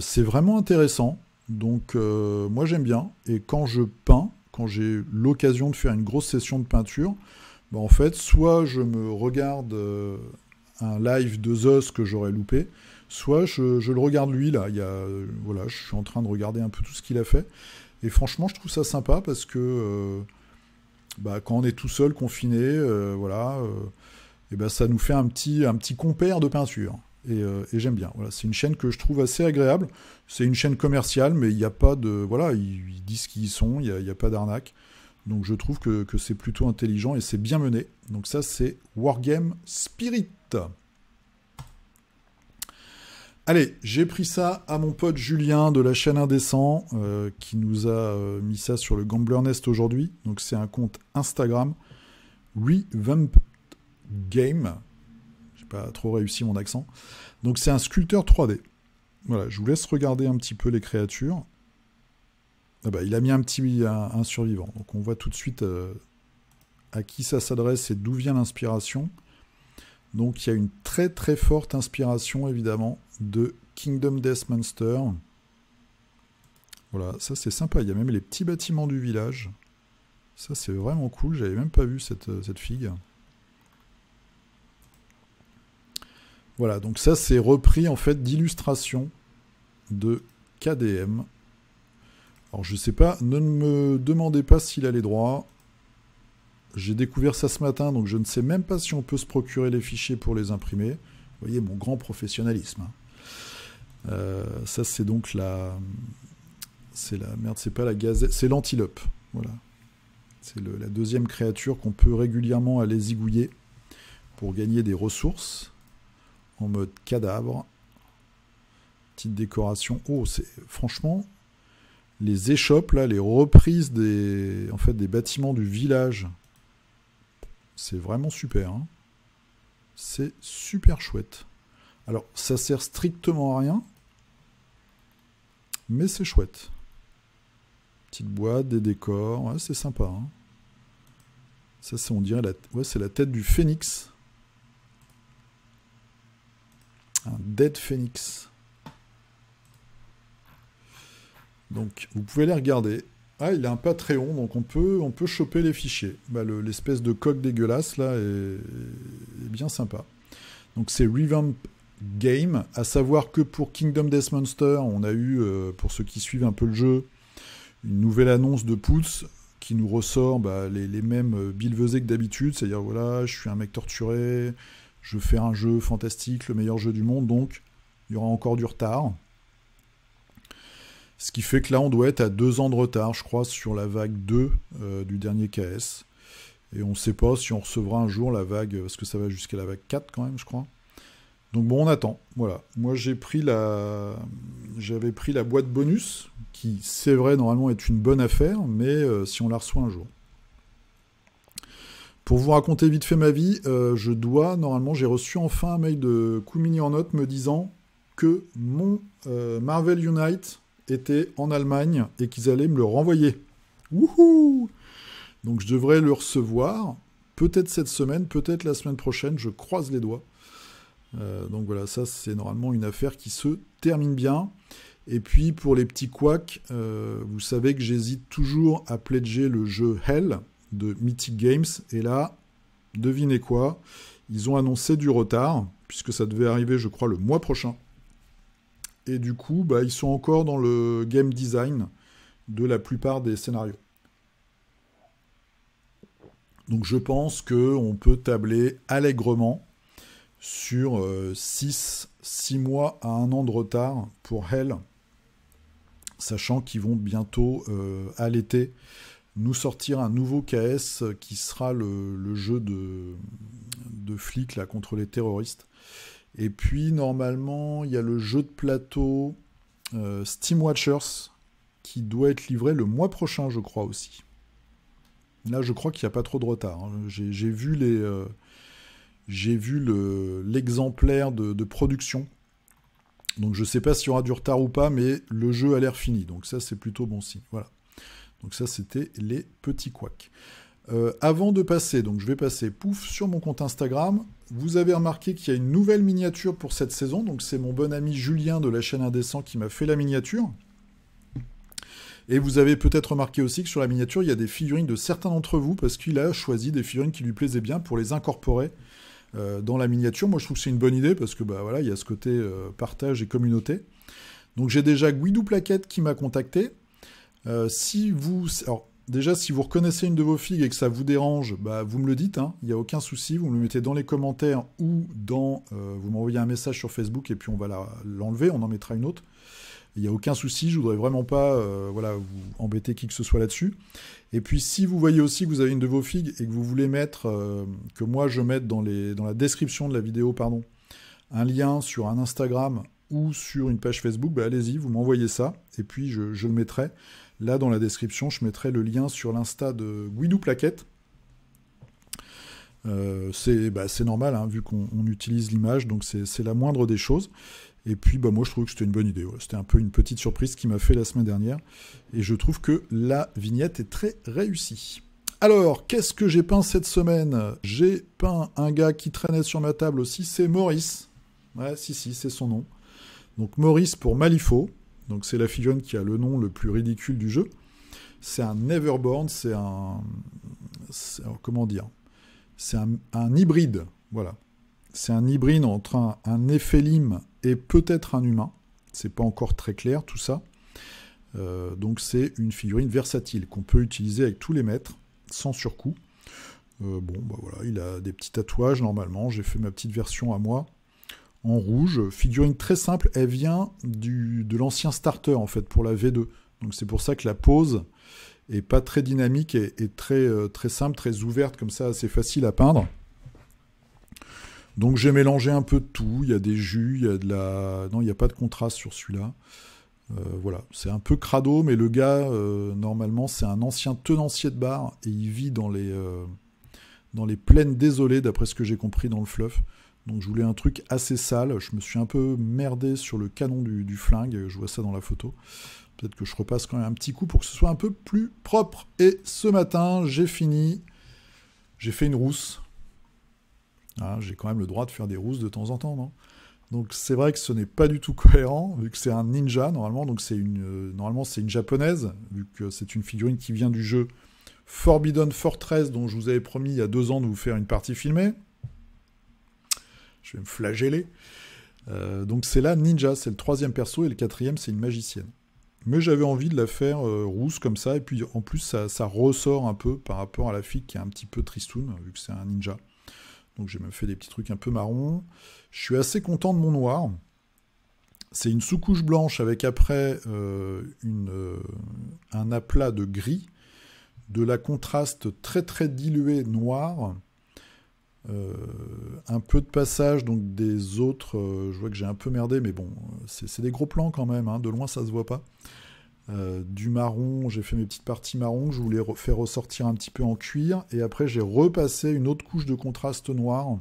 C'est vraiment intéressant, donc moi j'aime bien, et quand je peins, quand j'ai l'occasion de faire une grosse session de peinture, en fait, soit je me regarde un live de Zeus que j'aurais loupé, soit je le regarde lui, là. Je suis en train de regarder un peu tout ce qu'il a fait. Et franchement, je trouve ça sympa parce que quand on est tout seul, confiné, ça nous fait un petit compère de peinture. Et j'aime bien. Voilà, c'est une chaîne que je trouve assez agréable. C'est une chaîne commerciale, mais il n'y a pas de... Voilà, ils disent qui ils sont, il n'y a pas d'arnaque. Donc je trouve que c'est plutôt intelligent et c'est bien mené. Donc ça, c'est Wargame Spirit. Allez, j'ai pris ça à mon pote Julien de la chaîne Indécent qui nous a mis ça sur le Gambler Nest aujourd'hui. Donc c'est un compte Instagram, Revamp Game. J'ai pas trop réussi mon accent. Donc c'est un sculpteur 3D. Voilà, je vous laisse regarder un petit peu les créatures. Il a mis un survivant. Donc on voit tout de suite à qui ça s'adresse et d'où vient l'inspiration. Donc il y a une très très forte inspiration évidemment de Kingdom Death Monster. Voilà, ça c'est sympa. Il y a même les petits bâtiments du village. Ça c'est vraiment cool. J'avais même pas vu cette figue. Voilà, donc ça c'est repris en fait d'illustrations de KDM. Alors je sais pas, ne me demandez pas s'il a les droits. J'ai découvert ça ce matin, donc je ne sais même pas si on peut se procurer les fichiers pour les imprimer. Vous voyez mon grand professionnalisme. Ça c'est donc c'est pas la gazette, c'est l'antilope. Voilà. C'est la deuxième créature qu'on peut régulièrement aller zigouiller pour gagner des ressources en mode cadavre. Petite décoration. Oh, c'est franchement, les échoppes, là, les reprises des bâtiments du village, c'est vraiment super. Hein. C'est super chouette. Alors, ça sert strictement à rien, mais c'est chouette. Petite boîte, des décors, ouais, c'est sympa. Hein. Ça, c'est, on dirait, c'est la tête du phénix. Un dead phénix. Donc, vous pouvez les regarder. Ah, il a un Patreon, donc on peut choper les fichiers. Bah, l'espèce de coque dégueulasse, là, est bien sympa. Donc, c'est Revamp Game, à savoir que pour Kingdom Death Monster, on a eu, pour ceux qui suivent un peu le jeu, une nouvelle annonce de Poots qui nous ressort les mêmes billevesées que d'habitude, c'est-à-dire voilà, je suis un mec torturé, je veux faire un jeu fantastique, le meilleur jeu du monde, donc il y aura encore du retard. Ce qui fait que là, on doit être à 2 ans de retard, je crois, sur la vague 2 du dernier KS. Et on ne sait pas si on recevra un jour la vague, parce que ça va jusqu'à la vague 4 quand même, je crois. Donc bon, on attend. Voilà. Moi, j'avais pris la boîte bonus, qui, c'est vrai, normalement est une bonne affaire, mais si on la reçoit un jour. Pour vous raconter vite fait ma vie, normalement, j'ai reçu enfin un mail de Koumini en note me disant que mon Marvel Unite était en Allemagne et qu'ils allaient me le renvoyer. Wouhou! Donc je devrais le recevoir, peut-être cette semaine, peut-être la semaine prochaine, je croise les doigts. Donc voilà, ça c'est normalement une affaire qui se termine bien. Et puis pour les petits couacs, vous savez que j'hésite toujours à pledger le jeu Hell de Mythic Games. Et là, devinez quoi, ils ont annoncé du retard, puisque ça devait arriver je crois le mois prochain. Et du coup, ils sont encore dans le game design de la plupart des scénarios. Donc je pense qu'on peut tabler allègrement sur 6 mois à 1 an de retard pour Hell, sachant qu'ils vont bientôt, à l'été, nous sortir un nouveau KS qui sera le jeu de flics là, contre les terroristes. Et puis, normalement, il y a le jeu de plateau Steam Watchers qui doit être livré le mois prochain, je crois aussi. Là, je crois qu'il n'y a pas trop de retard. Hein. J'ai vu l'exemplaire de production. Donc, je ne sais pas s'il y aura du retard ou pas, mais le jeu a l'air fini. Donc, ça, c'est plutôt bon signe. Voilà. Donc, ça, c'était les petits couacs. Avant de passer, donc je vais passer sur mon compte Instagram. Vous avez remarqué qu'il y a une nouvelle miniature pour cette saison. Donc c'est mon bon ami Julien de la chaîne Indécent qui m'a fait la miniature. Et vous avez peut-être remarqué aussi que sur la miniature, il y a des figurines de certains d'entre vous parce qu'il a choisi des figurines qui lui plaisaient bien pour les incorporer dans la miniature. Moi, je trouve que c'est une bonne idée parce que voilà, il y a ce côté partage et communauté. Donc j'ai déjà Guidou Plaquette qui m'a contacté. Déjà, si vous reconnaissez une de vos figues et que ça vous dérange, vous me le dites, hein, il n'y a aucun souci, vous me le mettez dans les commentaires ou vous m'envoyez un message sur Facebook et puis on va l'enlever, on en mettra une autre. Il n'y a aucun souci, je ne voudrais vraiment pas vous embêter qui que ce soit là-dessus. Et puis si vous voyez aussi que vous avez une de vos figues et que vous voulez mettre, que moi je mette dans la description de la vidéo, un lien sur un Instagram ou sur une page Facebook, allez-y, vous m'envoyez ça et puis je le mettrai. Là, dans la description, je mettrai le lien sur l'Insta de Guidou Plaquette. C'est normal, hein, vu qu'on utilise l'image, donc c'est la moindre des choses. Et puis, moi, je trouve que c'était une bonne idée. Ouais. C'était un peu une petite surprise qui m'a fait la semaine dernière. Et je trouve que la vignette est très réussie. Alors, qu'est-ce que j'ai peint cette semaine? J'ai peint un gars qui traînait sur ma table aussi, c'est Maurice. Ouais, si, c'est son nom. Donc, Maurice pour Malifaux. Donc c'est la figurine qui a le nom le plus ridicule du jeu. C'est un Neverborn, c'est un hybride, voilà. C'est un hybride entre un Néphélim et peut-être un humain. C'est pas encore très clair tout ça. Donc c'est une figurine versatile qu'on peut utiliser avec tous les maîtres, sans surcoût. Voilà, il a des petits tatouages normalement. J'ai fait ma petite version à moi. En rouge, figurine très simple, elle vient de l'ancien starter en fait pour la V2. Donc c'est pour ça que la pose est pas très dynamique et très, très simple, très ouverte comme ça, assez facile à peindre. Donc j'ai mélangé un peu de tout, il y a des jus, il y a de la... Non, il n'y a pas de contraste sur celui-là. Voilà, c'est un peu crado, mais le gars, normalement, c'est un ancien tenancier de bar, et il vit dans les plaines désolées, d'après ce que j'ai compris dans le fluff. Donc je voulais un truc assez sale, je me suis un peu merdé sur le canon du flingue, je vois ça dans la photo. Peut-être que je repasse quand même un petit coup pour que ce soit un peu plus propre. Et ce matin, j'ai fini, j'ai fait une rousse. Ah, j'ai quand même le droit de faire des rousses de temps en temps, non? Donc c'est vrai que ce n'est pas du tout cohérent, vu que c'est un ninja normalement, donc normalement c'est une japonaise, vu que c'est une figurine qui vient du jeu Forbidden Fortress, dont je vous avais promis il y a 2 ans de vous faire une partie filmée. Je vais me flageller. Donc c'est la ninja, c'est le 3e perso, et le 4e c'est une magicienne. Mais j'avais envie de la faire rousse comme ça, et puis en plus ça ressort un peu par rapport à la fille qui est un petit peu tristoun, vu que c'est un ninja. Donc j'ai même fait des petits trucs un peu marrons. Je suis assez content de mon noir. C'est une sous-couche blanche avec après un aplat de gris, de la contraste très très dilué noir, un peu de passage donc des autres. Je vois que j'ai un peu merdé, mais bon, c'est des gros plans quand même, hein, de loin ça se voit pas. Du marron, j'ai fait mes petites parties marron, je voulais faire ressortir un petit peu en cuir, et après j'ai repassé une autre couche de contraste noir,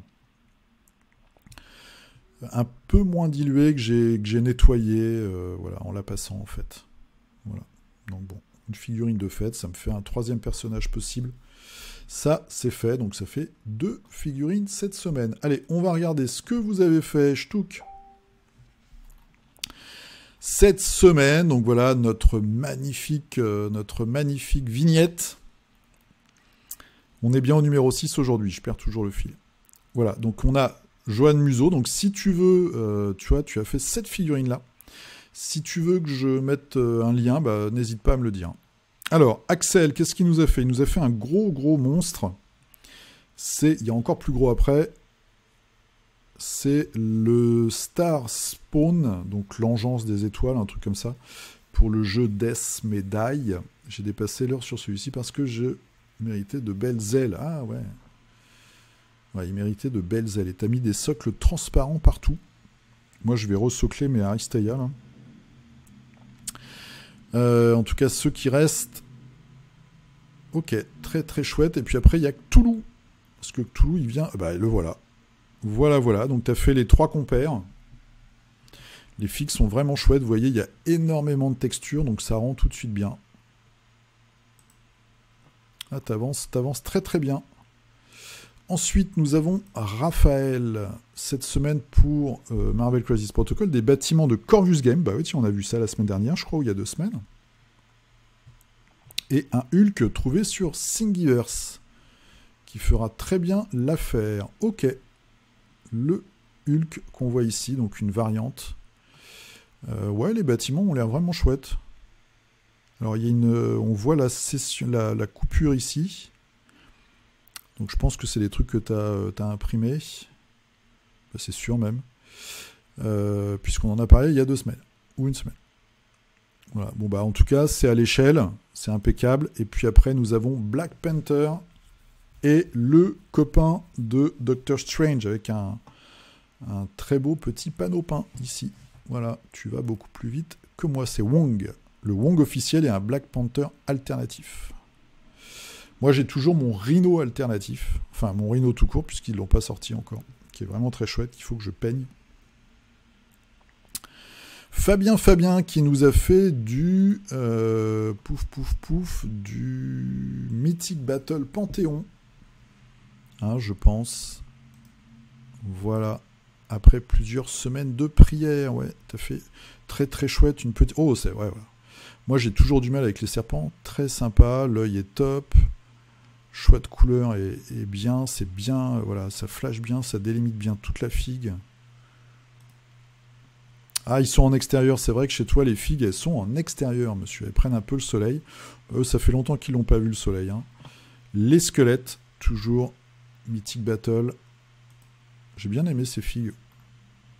un peu moins dilué, que j'ai nettoyé, voilà, en la passant en fait. Voilà. Donc bon, une figurine de fête, ça me fait un 3e personnage possible. Ça, c'est fait, donc ça fait 2 figurines cette semaine. Allez, on va regarder ce que vous avez fait, Ch'touk. Cette semaine, donc voilà notre magnifique vignette. On est bien au numéro 6 aujourd'hui, je perds toujours le fil. Voilà, donc on a Johan Museau. Donc si tu veux, tu vois, tu as fait cette figurine-là. Si tu veux que je mette un lien, bah, n'hésite pas à me le dire. Alors, Axel, qu'est-ce qu'il nous a fait? Il nous a fait un gros monstre. Il y a encore plus gros après. C'est le Star Spawn, donc l'engeance des étoiles, un truc comme ça, pour le jeu Death Médaille. J'ai dépassé l'heure sur celui-ci parce que je méritais de belles ailes. Ah ouais. Ouais, il méritait de belles ailes. Et t'as mis des socles transparents partout. Moi, je vais resocler mes Aristaya, là. En tout cas, ceux qui restent... Ok, très très chouette. Et puis après, il y a Cthulhu. Parce que Cthulhu, il vient... Bah, le voilà. Voilà. Donc, tu as fait les 3 compères. Les figues sont vraiment chouettes. Vous voyez, il y a énormément de texture. Donc, ça rend tout de suite bien. Ah, t'avances très très bien. Ensuite, nous avons Raphaël. Cette semaine pour Marvel Crisis Protocol. Des bâtiments de Corvus Game. Bah oui, tiens, on a vu ça la semaine dernière, je crois, ou il y a 2 semaines. Et un Hulk trouvé sur Thingiverse, qui fera très bien l'affaire. Ok. Le Hulk qu'on voit ici, donc une variante. Ouais, les bâtiments ont l'air vraiment chouettes. Alors, il y a on voit la coupure ici. Donc, je pense que c'est des trucs que tu as imprimés. Bah, c'est sûr même. Puisqu'on en a parlé il y a 2 semaines. Ou une semaine. Voilà. Bon, bah, en tout cas, c'est à l'échelle. C'est impeccable. Et puis après, nous avons Black Panther et le copain de Doctor Strange avec un très beau petit panneau peint ici. Voilà, tu vas beaucoup plus vite que moi. C'est Wong. Le Wong officiel et un Black Panther alternatif. Moi, j'ai toujours mon Rhino alternatif. Enfin, mon Rhino tout court, puisqu'ils ne l'ont pas sorti encore. Qui est vraiment très chouette. Il faut que je peigne. Fabien qui nous a fait du du Mythic Battle Panthéon. Hein, je pense. Voilà. Après plusieurs semaines de prière, ouais, t'as fait très très chouette, une petite... Oh, c'est... Ouais, voilà. Moi, j'ai toujours du mal avec les serpents. Très sympa, l'œil est top. Chouette couleur et bien, c'est bien, voilà, ça flash bien, ça délimite bien toute la figue. Ah, ils sont en extérieur, c'est vrai que chez toi, les figues, elles sont en extérieur, monsieur. Elles prennent un peu le soleil. Eux, ça fait longtemps qu'ils n'ont pas vu le soleil. Hein. Les squelettes, toujours Mythic Battle. J'ai bien aimé ces figues.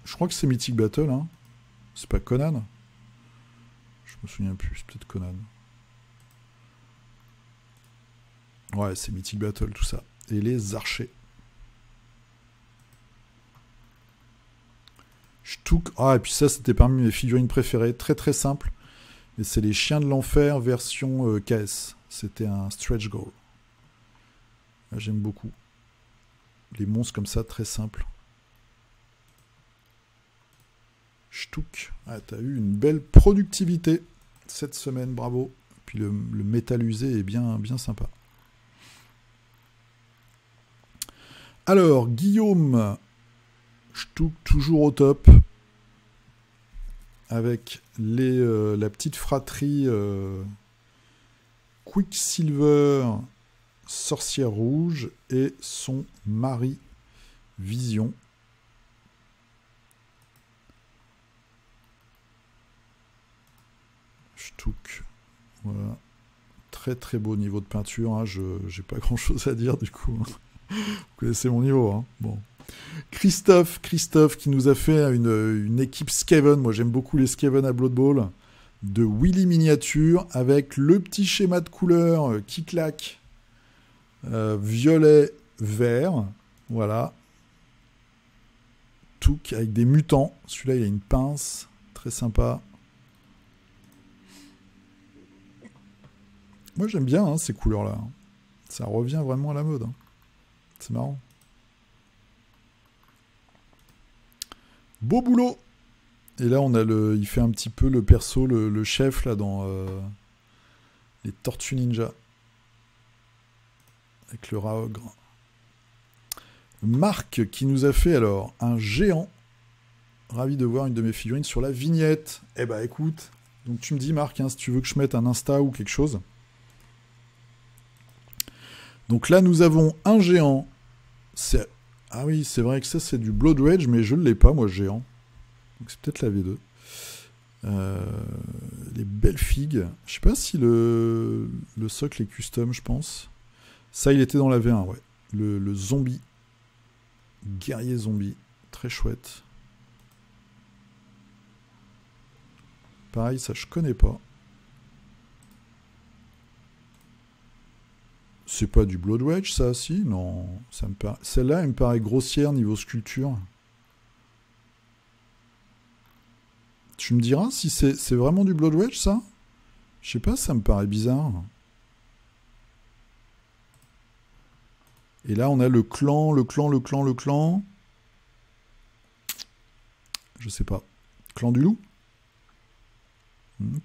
Je crois que c'est Mythic Battle, hein. C'est pas Conan. Je me souviens plus, c'est peut-être Conan. Ouais, c'est Mythic Battle, tout ça. Et les archers. Shtouk. Ah, et puis ça, c'était parmi mes figurines préférées. Très très simple. Et c'est les Chiens de l'Enfer version KS. C'était un stretch goal. Là, j'aime beaucoup. Les monstres comme ça, très simples. Shtouk. Ah, t'as eu une belle productivité cette semaine, bravo. Puis le métal usé est bien, bien sympa. Alors, Guillaume, Shtouk toujours au top. Avec la petite fratrie Quicksilver, Sorcière Rouge et son mari Vision. Shtouk. Voilà. Très très beau niveau de peinture. Hein. J'ai pas grand chose à dire du coup. Vous connaissez mon niveau. Hein. Bon. Christophe qui nous a fait une équipe Skaven. Moi j'aime beaucoup les Skaven à Blood Bowl. De Willy Miniature avec le petit schéma de couleur qui claque. Violet, vert. Voilà. Touk avec des mutants. Celui-là il y a une pince. Très sympa. Moi j'aime bien hein, ces couleurs-là. Ça revient vraiment à la mode. Hein. C'est marrant. Beau boulot. Et là on a il fait un petit peu le perso, le chef là dans les Tortues Ninja. Avec le rat ogre. Marc qui nous a fait alors un géant. Ravi de voir une de mes figurines sur la vignette. Eh bah écoute, donc tu me dis Marc hein, si tu veux que je mette un Insta ou quelque chose. Donc là, nous avons un géant. Ah oui, c'est vrai que ça, c'est du Blood Rage, mais je ne l'ai pas, moi, géant. Donc c'est peut-être la V2. Les belles figues. Je sais pas si le socle est custom, je pense. Ça, il était dans la V1, ouais. Le zombie. Guerrier zombie. Très chouette. Pareil, ça, je connais pas. C'est pas du Blood Rage, ça, si? Non. Celle-là, elle me paraît grossière niveau sculpture. Tu me diras si c'est vraiment du Blood Rage, ça? Je sais pas, ça me paraît bizarre. Et là, on a le clan. Je sais pas. Clan du loup?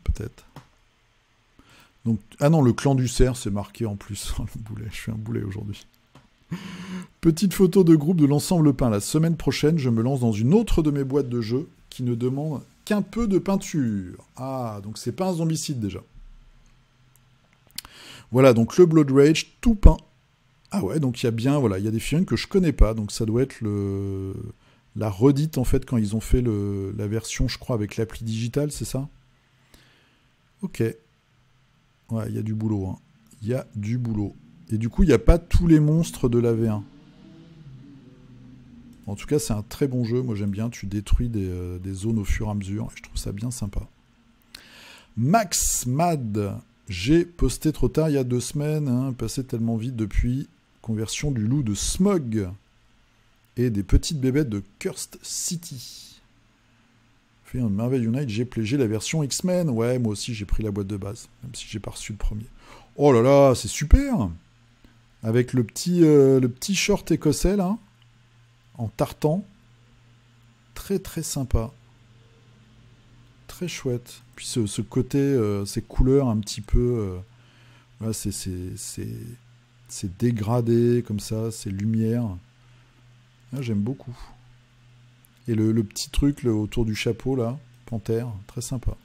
Peut-être. Donc, ah non, le clan du cerf, c'est marqué en plus. Le boulet, je suis un boulet aujourd'hui. Petite photo de groupe de l'ensemble peint. La semaine prochaine, je me lance dans une autre de mes boîtes de jeux qui ne demande qu'un peu de peinture. Ah, donc c'est pas un zombicide déjà. Voilà, donc le Blood Rage, tout peint. Ah ouais, donc il y a bien, voilà, il y a des figurines que je connais pas, donc ça doit être la redite en fait quand ils ont fait la version, je crois, avec l'appli digitale, c'est ça? Ok. Ouais, il y a du boulot. Hein. Il y a du boulot. Et du coup, il n'y a pas tous les monstres de la V1. En tout cas, c'est un très bon jeu. Moi, j'aime bien. Tu détruis des zones au fur et à mesure. Et je trouve ça bien sympa. Max Mad. J'ai posté trop tard il y a 2 semaines. Hein, passé tellement vite depuis. Conversion du loup de Smog. Et des petites bébêtes de Cursed City. Marvel Unite, j'ai plégé la version X-Men. Ouais, moi aussi, j'ai pris la boîte de base, même si j'ai pas reçu le premier. Oh là là, c'est super. Avec le petit short écossais, là, en tartan. Très, très sympa. Très chouette. Puis ce côté, ces couleurs un petit peu... voilà, c'est dégradé, comme ça, ces lumières. Ah, j'aime beaucoup. Et le petit truc là, autour du chapeau, là, panthère, très sympa.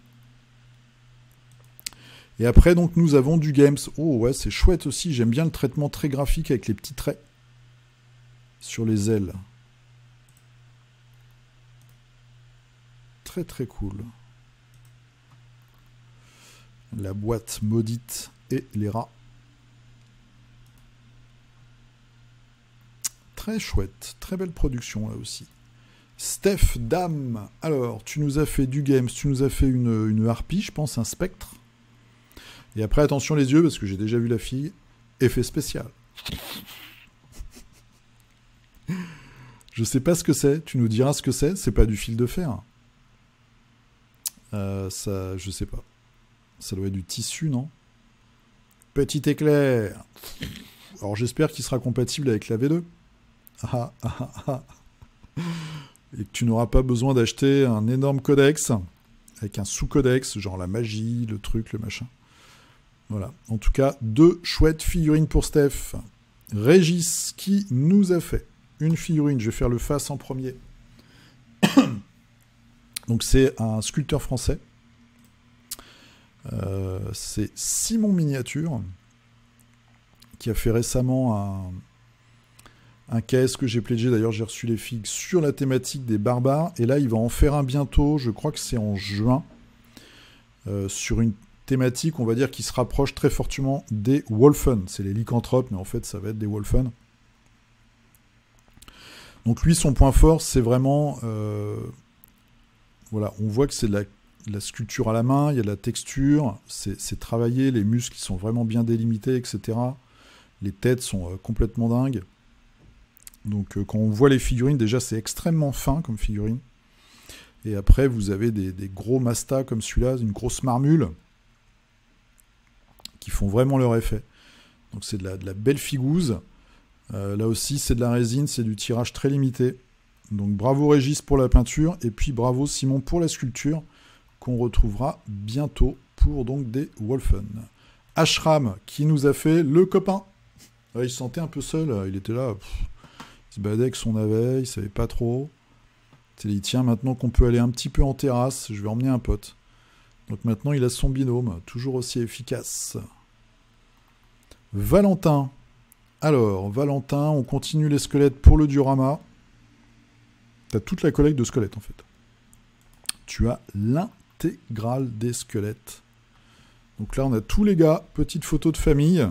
Et après, donc, nous avons du Games. Oh, ouais, c'est chouette aussi. J'aime bien le traitement très graphique avec les petits traits sur les ailes. Très, très cool. La boîte maudite et les rats. Très chouette. Très belle production, là aussi. Steph Dame, alors tu nous as fait du Games, tu nous as fait une harpie, je pense un spectre. Et après attention les yeux parce que j'ai déjà vu la fille. Effet spécial. Je sais pas ce que c'est. Tu nous diras ce que c'est. C'est pas du fil de fer. Ça, je sais pas. Ça doit être du tissu, non? Petit éclair. Alors j'espère qu'il sera compatible avec la V2. Ah, ah, ah, ah. Et que tu n'auras pas besoin d'acheter un énorme codex avec un sous-codex, genre la magie, le truc, le machin. Voilà. En tout cas, 2 chouettes figurines pour Steph. Régis qui nous a fait une figurine. Je vais faire le face en premier. Donc c'est un sculpteur français. C'est Simon Miniature qui a fait récemment un KS que j'ai pledgé. D'ailleurs, j'ai reçu les figues sur la thématique des barbares. Et là, il va en faire un bientôt. Je crois que c'est en juin. Sur une thématique, on va dire, qui se rapproche très fortement des Wolfen. C'est les lycanthropes, mais en fait, ça va être des Wolfen. Donc lui, son point fort, c'est vraiment... voilà, on voit que c'est de la sculpture à la main, il y a de la texture, c'est travaillé, les muscles qui sont vraiment bien délimités, etc. Les têtes sont complètement dingues. Donc quand on voit les figurines, déjà c'est extrêmement fin comme figurine. Et après vous avez des gros mastas comme celui-là, une grosse marmule, qui font vraiment leur effet. Donc c'est de la belle figouze. Là aussi c'est de la résine, c'est du tirage très limité. Donc bravo Régis pour la peinture, et puis bravo Simon pour la sculpture, qu'on retrouvera bientôt pour donc des Wolfen. Ashram qui nous a fait le copain. Ouais, il se sentait un peu seul, il était là, il se baladait avec son navet, il savait pas trop. Il dit tiens, maintenant qu'on peut aller un petit peu en terrasse, je vais emmener un pote. Donc maintenant il a son binôme, toujours aussi efficace. Valentin. Alors, Valentin, on continue les squelettes pour le diorama. T'as toute la collecte de squelettes en fait. Tu as l'intégrale des squelettes. Donc là on a tous les gars, petite photo de famille.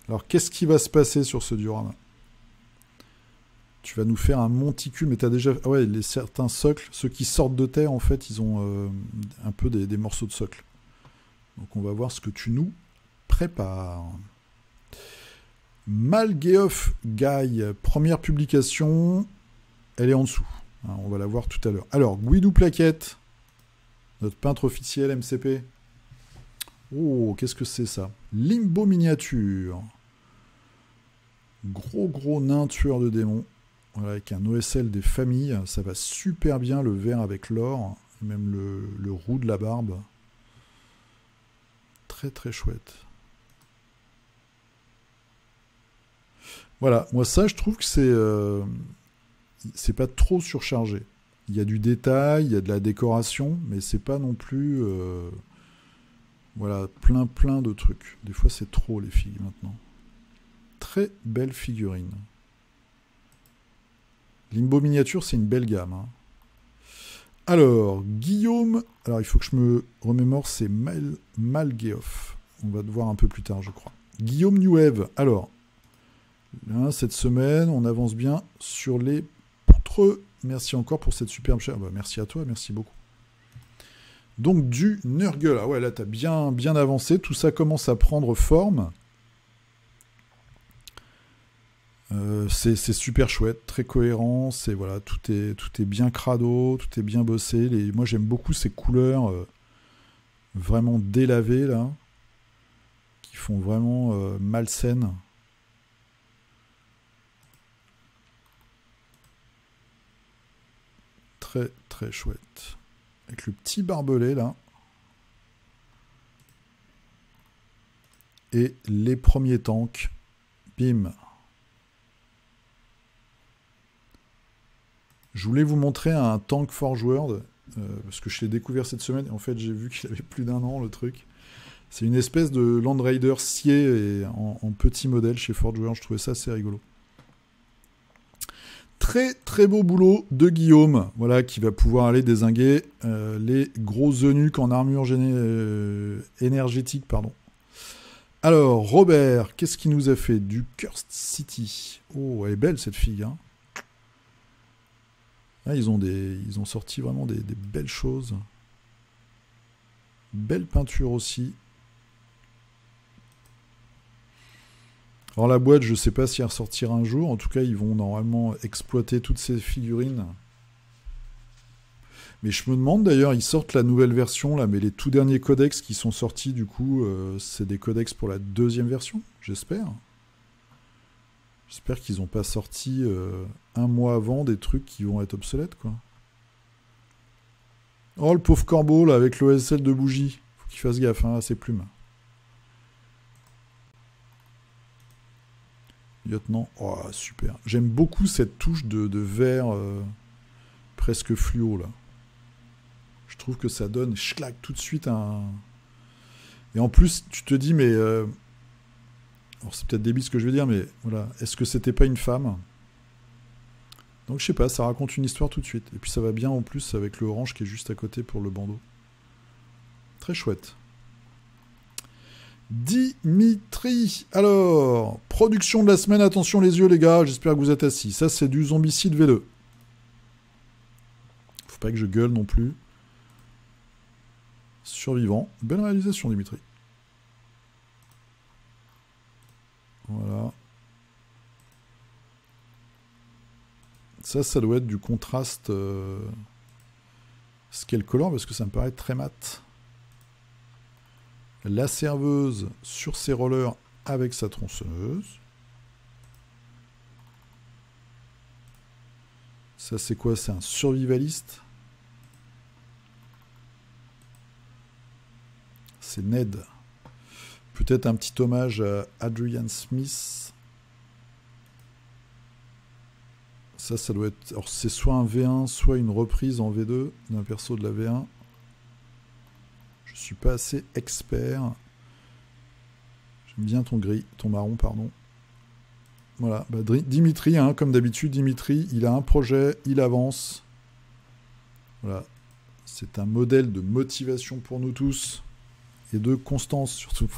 Alors qu'est-ce qui va se passer sur ce diorama? Tu vas nous faire un monticule, mais t'as déjà... Ah ouais, certains socles, ceux qui sortent de terre en fait, ils ont un peu des morceaux de socle. Donc on va voir ce que tu nous prépares. Malgeoff Guy, première publication... Elle est en dessous. Hein, on va la voir tout à l'heure. Alors, Guidou Plaquette, notre peintre officiel MCP. Oh, qu'est-ce que c'est ça? Limbo Miniature. Gros nain tueur de démons. Voilà, avec un OSL des familles. Ça va super bien, le vert avec l'or. Et même le roux de la barbe. Très chouette. Voilà, moi ça, je trouve que c'est pas trop surchargé. Il y a du détail, il y a de la décoration, mais c'est pas non plus voilà, plein de trucs. Des fois c'est trop les figues maintenant. Très belle figurine. Limbo Miniature, c'est une belle gamme. Hein. Alors, Guillaume, alors il faut que je me remémore, c'est Malgeoff. On va te voir un peu plus tard, je crois. Guillaume Newave, alors, là, cette semaine, on avance bien sur les poutres. Merci encore pour cette superbe chaîne. Bah, merci à toi, merci beaucoup. Donc du Nurgle. Ah ouais, là, t'as bien avancé. Tout ça commence à prendre forme. C'est super chouette, très cohérent. Voilà, tout est bien crado, tout est bien bossé. Moi, j'aime beaucoup ces couleurs vraiment délavées, là, qui font vraiment malsaines. Très chouette. Avec le petit barbelé là. Et les premiers tanks. Bim. Je voulais vous montrer un tank Forge World. Parce que je l'ai découvert cette semaine. Et en fait, j'ai vu qu'il avait plus d'1 an le truc. C'est une espèce de Land Raider scié et en petit modèle chez Forge World. Je trouvais ça assez rigolo. Très beau boulot de Guillaume, voilà, qui va pouvoir aller dézinguer les gros eunuques en armure énergétique, pardon. Alors, Robert, qu'est-ce qu'il nous a fait? Du Cursed City. Oh, elle est belle cette fille. Hein. Là, ils ont sorti vraiment des belles choses. Belle peinture aussi. Alors la boîte, je sais pas si elle ressortira un jour. En tout cas, ils vont normalement exploiter toutes ces figurines. Mais je me demande d'ailleurs, ils sortent la nouvelle version là, mais les tout derniers codex qui sont sortis, du coup, c'est des codex pour la deuxième version, j'espère. J'espère qu'ils n'ont pas sorti un mois avant des trucs qui vont être obsolètes, quoi. Oh, le pauvre corbeau, là, avec l'OSL de bougie. Faut qu'il fasse gaffe, hein, à ses plumes. Lieutenant, oh, super. J'aime beaucoup cette touche de vert presque fluo, là. Je trouve que ça donne, clac, tout de suite un... Et en plus, tu te dis, mais... Alors, c'est peut-être débile ce que je veux dire, mais voilà. Est-ce que c'était pas une femme? Donc, je sais pas, ça raconte une histoire tout de suite. Et puis, ça va bien en plus avec le orange qui est juste à côté pour le bandeau. Très chouette. Dimitri. Alors, production de la semaine. Attention les yeux, les gars. J'espère que vous êtes assis. Ça, c'est du Zombicide V2. Faut pas que je gueule non plus. Survivant. Belle réalisation, Dimitri. Voilà. Ça doit être du contraste scale color parce que ça me paraît très mat. La serveuse sur ses rollers avec sa tronçonneuse. Ça, c'est quoi? C'est un survivaliste. C'est Ned. Peut-être un petit hommage à Adrian Smith. Ça doit être... Alors, c'est soit un V1, soit une reprise en V2 d'un perso de la V1. Je suis pas assez expert. J'aime bien ton gris, ton marron, pardon. Voilà, bah, Dimitri, hein, comme d'habitude, Dimitri, il a un projet, il avance. Voilà, c'est un modèle de motivation pour nous tous. Et de constance, surtout.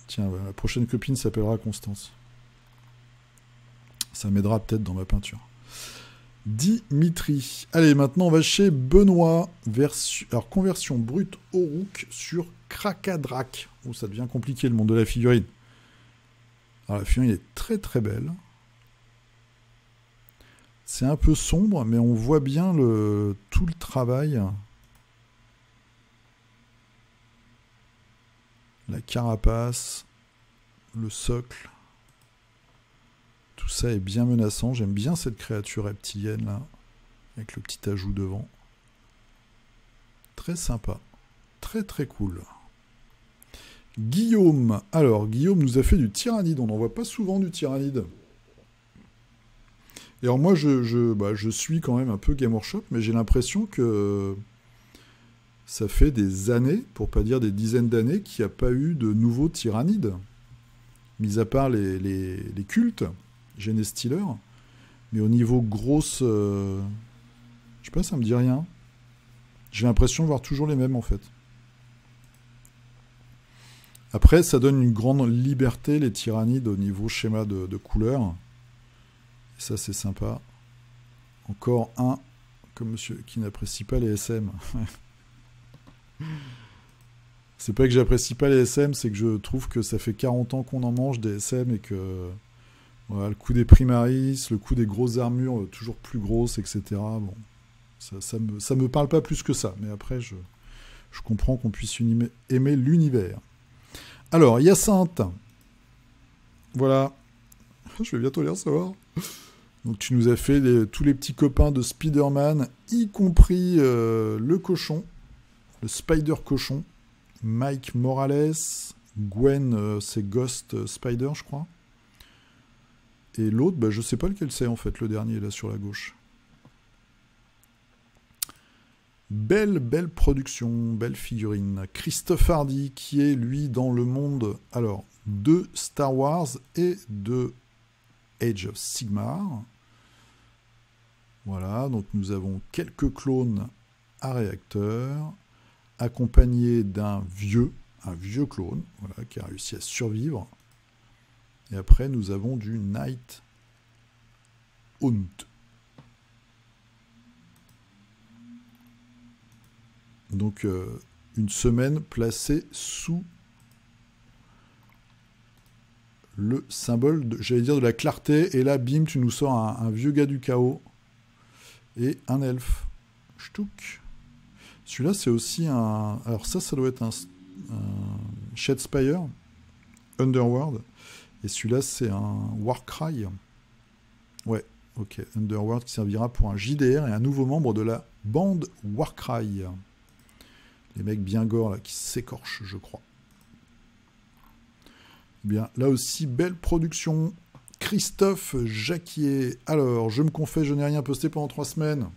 Tiens, voilà, la prochaine copine s'appellera Constance. Ça m'aidera peut-être dans ma peinture. Dimitri. Allez, maintenant on va chez Benoît. Alors, conversion brute Oruk sur Krakadraak. Oh, ça devient compliqué le monde de la figurine. Alors, la figurine est très très belle. C'est un peu sombre, mais on voit bien tout le travail. La carapace, le socle. Tout ça est bien menaçant. J'aime bien cette créature reptilienne là, avec le petit ajout devant. Très sympa. Très très cool. Guillaume. Alors, Guillaume nous a fait du tyrannide. On n'en voit pas souvent du tyrannide. Et alors moi, je suis quand même un peu Game Workshop, mais j'ai l'impression que ça fait des années, pour pas dire des dizaines d'années, qu'il n'y a pas eu de nouveaux tyrannides. Mis à part les cultes. Genestealer, mais au niveau grosse, je sais pas, ça me dit rien. J'ai l'impression de voir toujours les mêmes en fait. Après, ça donne une grande liberté les tyrannides au niveau schéma de couleurs. Et ça, c'est sympa. Encore un, comme monsieur qui n'apprécie pas les SM. C'est pas que j'apprécie pas les SM, c'est que je trouve que ça fait 40 ans qu'on en mange des SM et que voilà, le coup des primaris, le coup des grosses armures toujours plus grosses, etc. Bon, ça me parle pas plus que ça. Mais après, je comprends qu'on puisse aimer l'univers. Alors, Hyacinthe. Voilà. Je vais bientôt les recevoir. Donc, tu nous as fait tous les petits copains de Spider-Man, y compris le cochon, le Spider-Cochon, Mike Morales, Gwen, c'est Ghost Spider, je crois. Et l'autre, bah, je sais pas lequel c'est en fait, le dernier là sur la gauche. Belle production, belle figurine. Christophe Hardy qui est lui dans le monde alors de Star Wars et de Age of Sigmar. Voilà, donc nous avons quelques clones à réacteur, accompagnés d'un vieux clone, voilà, qui a réussi à survivre. Et après, nous avons du Night Hunt. Donc, une semaine placée sous le symbole, j'allais dire, de la clarté. Et là, bim, tu nous sors un vieux gars du chaos. Et un elfe. Ch'touk. Celui-là, c'est aussi un... Alors ça doit être un Shadespire. Underworld. Et celui-là, c'est un Warcry. Ouais, ok. Underworld qui servira pour un JDR et un nouveau membre de la bande Warcry. Les mecs bien gore, là, qui s'écorchent, je crois. Bien, là aussi, belle production. Christophe Jacquier. Alors, je me confesse, je n'ai rien posté pendant 3 semaines.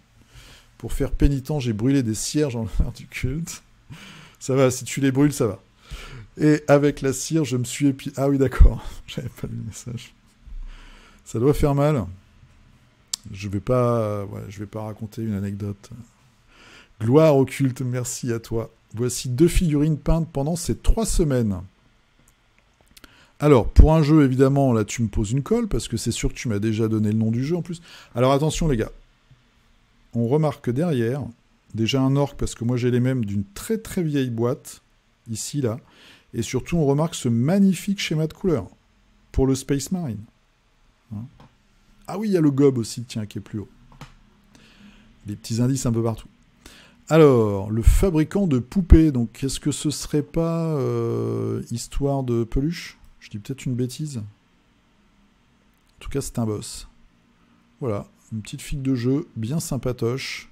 Pour faire pénitent, j'ai brûlé des cierges en l'honneur du culte. Ça va, si tu les brûles, ça va. Et avec la cire, je me suis Ah oui, d'accord. J'avais pas lu le message. Ça doit faire mal. Je vais pas raconter une anecdote. Gloire au culte, merci à toi. Voici 2 figurines peintes pendant ces 3 semaines. Alors, pour un jeu, évidemment, là, tu me poses une colle, parce que c'est sûr que tu m'as déjà donné le nom du jeu, en plus. Alors, attention, les gars. On remarque derrière, déjà un orc, parce que moi, j'ai les mêmes d'une très très vieille boîte, ici, là. Et surtout, on remarque ce magnifique schéma de couleur, pour le Space Marine. Hein. Ah oui, il y a le gob aussi, tiens, qui est plus haut. Des petits indices un peu partout. Alors, le fabricant de poupées, donc, est-ce que ce serait pas histoire de peluche ? Je dis peut-être une bêtise. En tout cas, c'est un boss. Voilà, une petite figue de jeu bien sympatoche.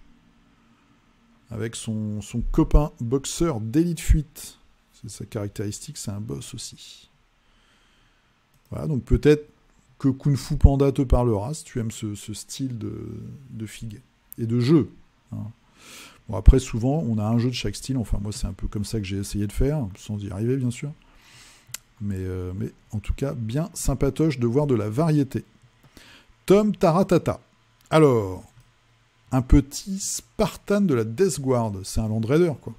Avec son copain boxeur d'élite fuite. C'est sa caractéristique, c'est un boss aussi. Voilà, donc peut-être que Kung Fu Panda te parlera, si tu aimes ce style de figue. Et de jeu. Hein. Bon, après, souvent, on a un jeu de chaque style. Enfin, moi, c'est un peu comme ça que j'ai essayé de faire, sans y arriver, bien sûr. Mais en tout cas, bien sympatoche de voir de la variété. Tom Taratata. Alors, un petit Spartan de la Death Guard. C'est un Land Raider, quoi.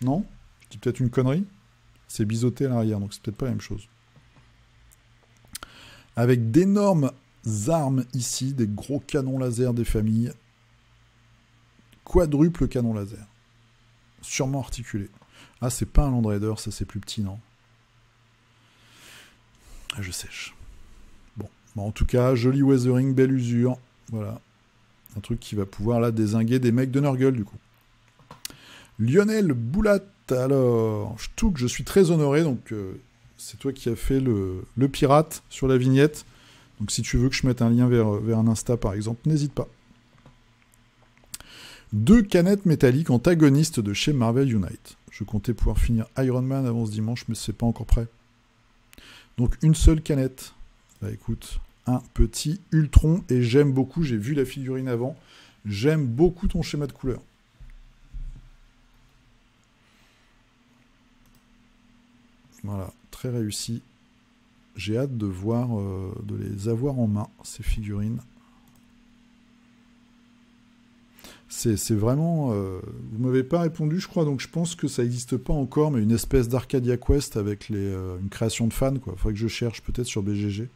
Non ? Je dis peut-être une connerie ? C'est biseauté à l'arrière, donc c'est peut-être pas la même chose. Avec d'énormes armes ici, des gros canons laser des familles. Quadruple canon laser. Sûrement articulé. Ah, c'est pas un Land Raider, ça c'est plus petit, non ? Ah, je sèche. Bon, en tout cas, joli weathering, belle usure. Voilà. Un truc qui va pouvoir là dézinguer des mecs de Nurgle, du coup. Lionel Boulat. Alors, je suis très honoré. Donc, c'est toi qui as fait le pirate sur la vignette. Donc, si tu veux que je mette un lien vers un Insta, par exemple, n'hésite pas. 2 canettes métalliques antagonistes de chez Marvel Unite. Je comptais pouvoir finir Iron Man avant ce dimanche, mais c'est pas encore prêt. Donc une seule canette. Bah écoute, un petit Ultron, et j'aime beaucoup, j'ai vu la figurine avant, j'aime beaucoup ton schéma de couleur. Voilà, très réussi. J'ai hâte de voir, de les avoir en main, ces figurines. C'est vraiment... vous m'avez pas répondu, je crois, donc je pense que ça n'existe pas encore, mais une espèce d'Arcadia Quest avec une création de fans, quoi. Faudrait que je cherche peut-être sur BGG,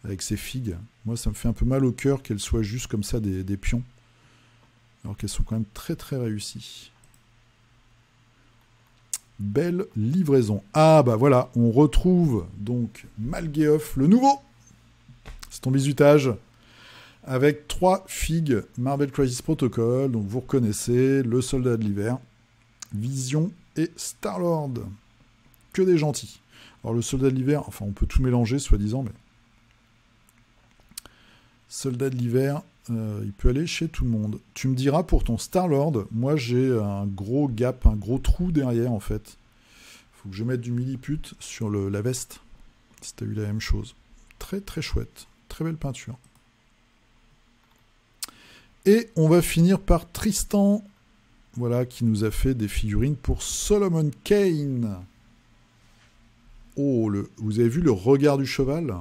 avec ces figues. Moi, ça me fait un peu mal au cœur qu'elles soient juste comme ça des pions, alors qu'elles sont quand même très très réussies. Belle livraison. Ah bah voilà, on retrouve donc Malgeof, le nouveau. C'est ton bizutage. Avec 3 figues Marvel Crisis Protocol, donc vous reconnaissez le soldat de l'hiver, Vision et Star-Lord. Que des gentils. Alors le soldat de l'hiver, enfin on peut tout mélanger soi-disant, mais soldat de l'hiver, il peut aller chez tout le monde. Tu me diras pour ton Star-Lord, moi j'ai un gros gap, un gros trou derrière en fait. Faut que je mette du milliput sur la veste, si t'as eu la même chose. Très très chouette, très belle peinture. Et on va finir par Tristan, voilà, qui nous a fait des figurines pour Solomon Kane. Oh, vous avez vu le regard du cheval ?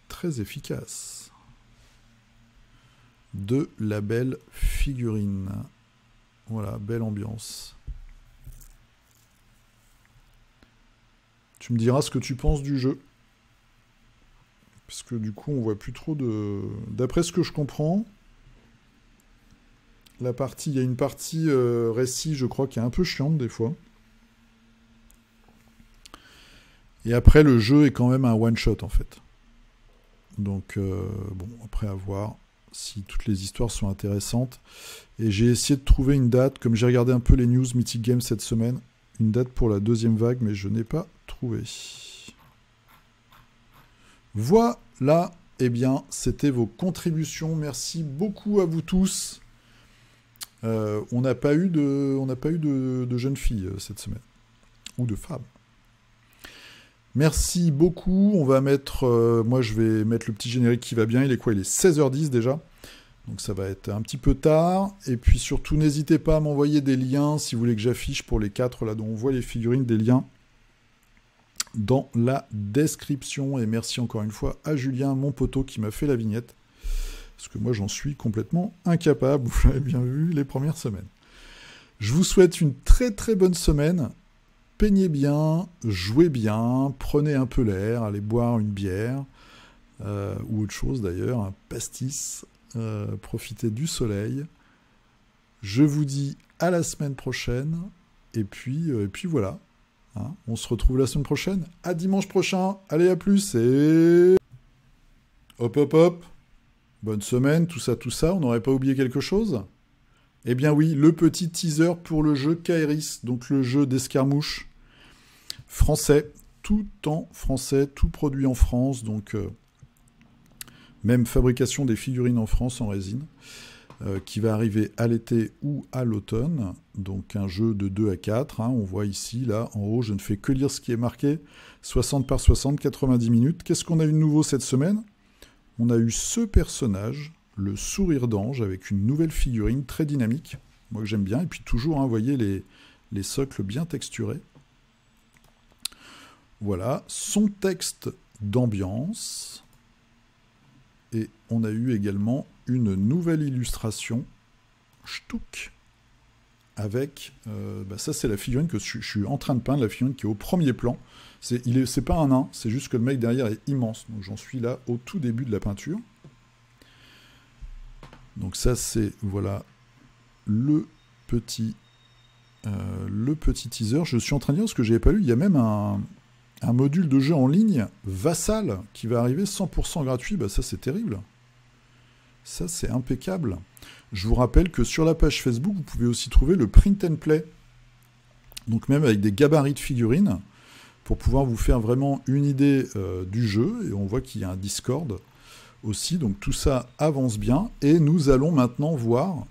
Très efficace. De la belle figurine. Voilà, belle ambiance. Tu me diras ce que tu penses du jeu. Parce que du coup, on voit plus trop de... D'après ce que je comprends, il y a une partie récit, je crois, qui est un peu chiante des fois. Et après, le jeu est quand même un one-shot, en fait. Donc, bon, après à voir si toutes les histoires sont intéressantes. Et j'ai essayé de trouver une date, comme j'ai regardé un peu les news Mythic Games cette semaine, une date pour la deuxième vague, mais je n'ai pas trouvé. Voilà, eh bien, c'était vos contributions. Merci beaucoup à vous tous. On n'a pas eu de jeunes filles cette semaine, ou de femmes. Merci beaucoup. On va mettre, moi je vais mettre le petit générique qui va bien. Il est quoi? Il est 16h10 déjà. Donc ça va être un petit peu tard. Et puis surtout, n'hésitez pas à m'envoyer des liens si vous voulez que j'affiche pour les 4 là dont on voit les figurines, des liens dans la description. Et merci encore une fois à Julien, mon poteau, qui m'a fait la vignette. Parce que moi j'en suis complètement incapable. Vous l'avez bien vu les premières semaines. Je vous souhaite une très très bonne semaine. Peignez bien, jouez bien, prenez un peu l'air, allez boire une bière, ou autre chose d'ailleurs, un pastis, profitez du soleil. Je vous dis à la semaine prochaine, et puis voilà. Hein, on se retrouve la semaine prochaine, à dimanche prochain, allez à plus, et... Hop hop hop, bonne semaine, tout ça, on n'aurait pas oublié quelque chose? Eh bien oui, le petit teaser pour le jeu Kairis, donc le jeu d'escarmouche français, tout en français, tout produit en France, donc même fabrication des figurines en France en résine, qui va arriver à l'été ou à l'automne, donc un jeu de 2 à 4, hein, on voit ici, là, en haut, je ne fais que lire ce qui est marqué, 60 par 60, 90 minutes. Qu'est-ce qu'on a eu de nouveau cette semaine? On a eu ce personnage, le sourire d'ange, avec une nouvelle figurine très dynamique, moi que j'aime bien, et puis toujours, hein, vous voyez les socles bien texturés. Voilà, son texte d'ambiance. Et on a eu également une nouvelle illustration, Shtouk, avec... ça, c'est la figurine que je suis en train de peindre, la figurine qui est au premier plan. C'est pas un nain, c'est juste que le mec derrière est immense. Donc j'en suis là au tout début de la peinture. Donc ça, c'est, voilà, le petit teaser. Je suis en train de dire ce que je n'avais pas lu, il y a même un module de jeu en ligne, Vassal, qui va arriver 100% gratuit. Bah ça, c'est terrible. Ça, c'est impeccable. Je vous rappelle que sur la page Facebook, vous pouvez aussi trouver le print and play. Donc même avec des gabarits de figurines, pour pouvoir vous faire vraiment une idée du jeu. Et on voit qu'il y a un Discord aussi. Donc tout ça avance bien. Et nous allons maintenant voir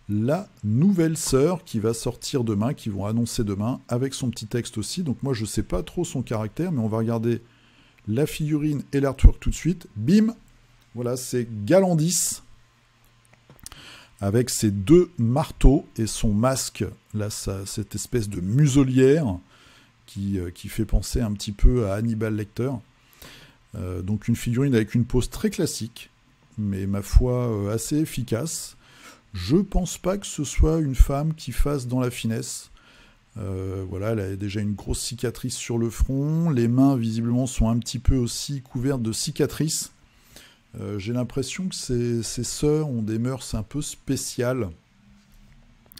la nouvelle sœur qui va sortir demain, qui vont annoncer demain, avec son petit texte aussi. Donc moi, je ne sais pas trop son caractère, mais on va regarder la figurine et l'artwork tout de suite. Bim! Voilà, c'est Galandis, avec ses 2 marteaux et son masque, là, cette espèce de muselière qui fait penser un petit peu à Hannibal Lecter. Donc une figurine avec une pose très classique, mais ma foi assez efficace. Je pense pas que ce soit une femme qui fasse dans la finesse. Voilà, elle a déjà une grosse cicatrice sur le front. Les mains, visiblement, sont un petit peu aussi couvertes de cicatrices. J'ai l'impression que ces sœurs ont des mœurs un peu spéciales.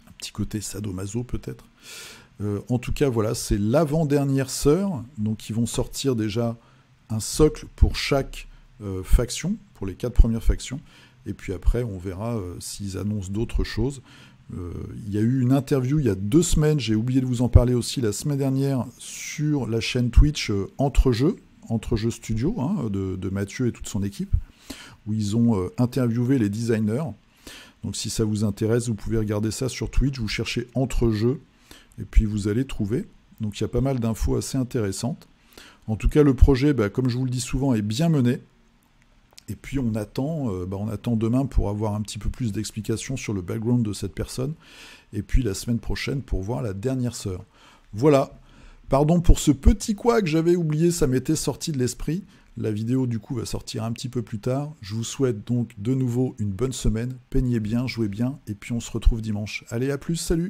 Un petit côté sadomaso, peut-être. En tout cas, voilà, c'est l'avant-dernière sœur. Donc, ils vont sortir déjà un socle pour chaque faction, pour les 4 premières factions. Et puis après, on verra s'ils annoncent d'autres choses. Il y a eu une interview il y a 2 semaines, j'ai oublié de vous en parler aussi la semaine dernière, sur la chaîne Twitch Entre-Jeux Studio, hein, de Mathieu et toute son équipe, où ils ont interviewé les designers. Donc si ça vous intéresse, vous pouvez regarder ça sur Twitch, vous cherchez Entre-Jeux, et puis vous allez trouver. Donc il y a pas mal d'infos assez intéressantes. En tout cas, le projet, comme je vous le dis souvent, est bien mené. Et puis on attend demain pour avoir un petit peu plus d'explications sur le background de cette personne. Et puis la semaine prochaine pour voir la dernière sœur. Voilà. Pardon pour ce petit couac, j'avais oublié, ça m'était sorti de l'esprit. La vidéo du coup va sortir un petit peu plus tard. Je vous souhaite donc de nouveau une bonne semaine. Peignez bien, jouez bien. Et puis on se retrouve dimanche. Allez, à plus, salut!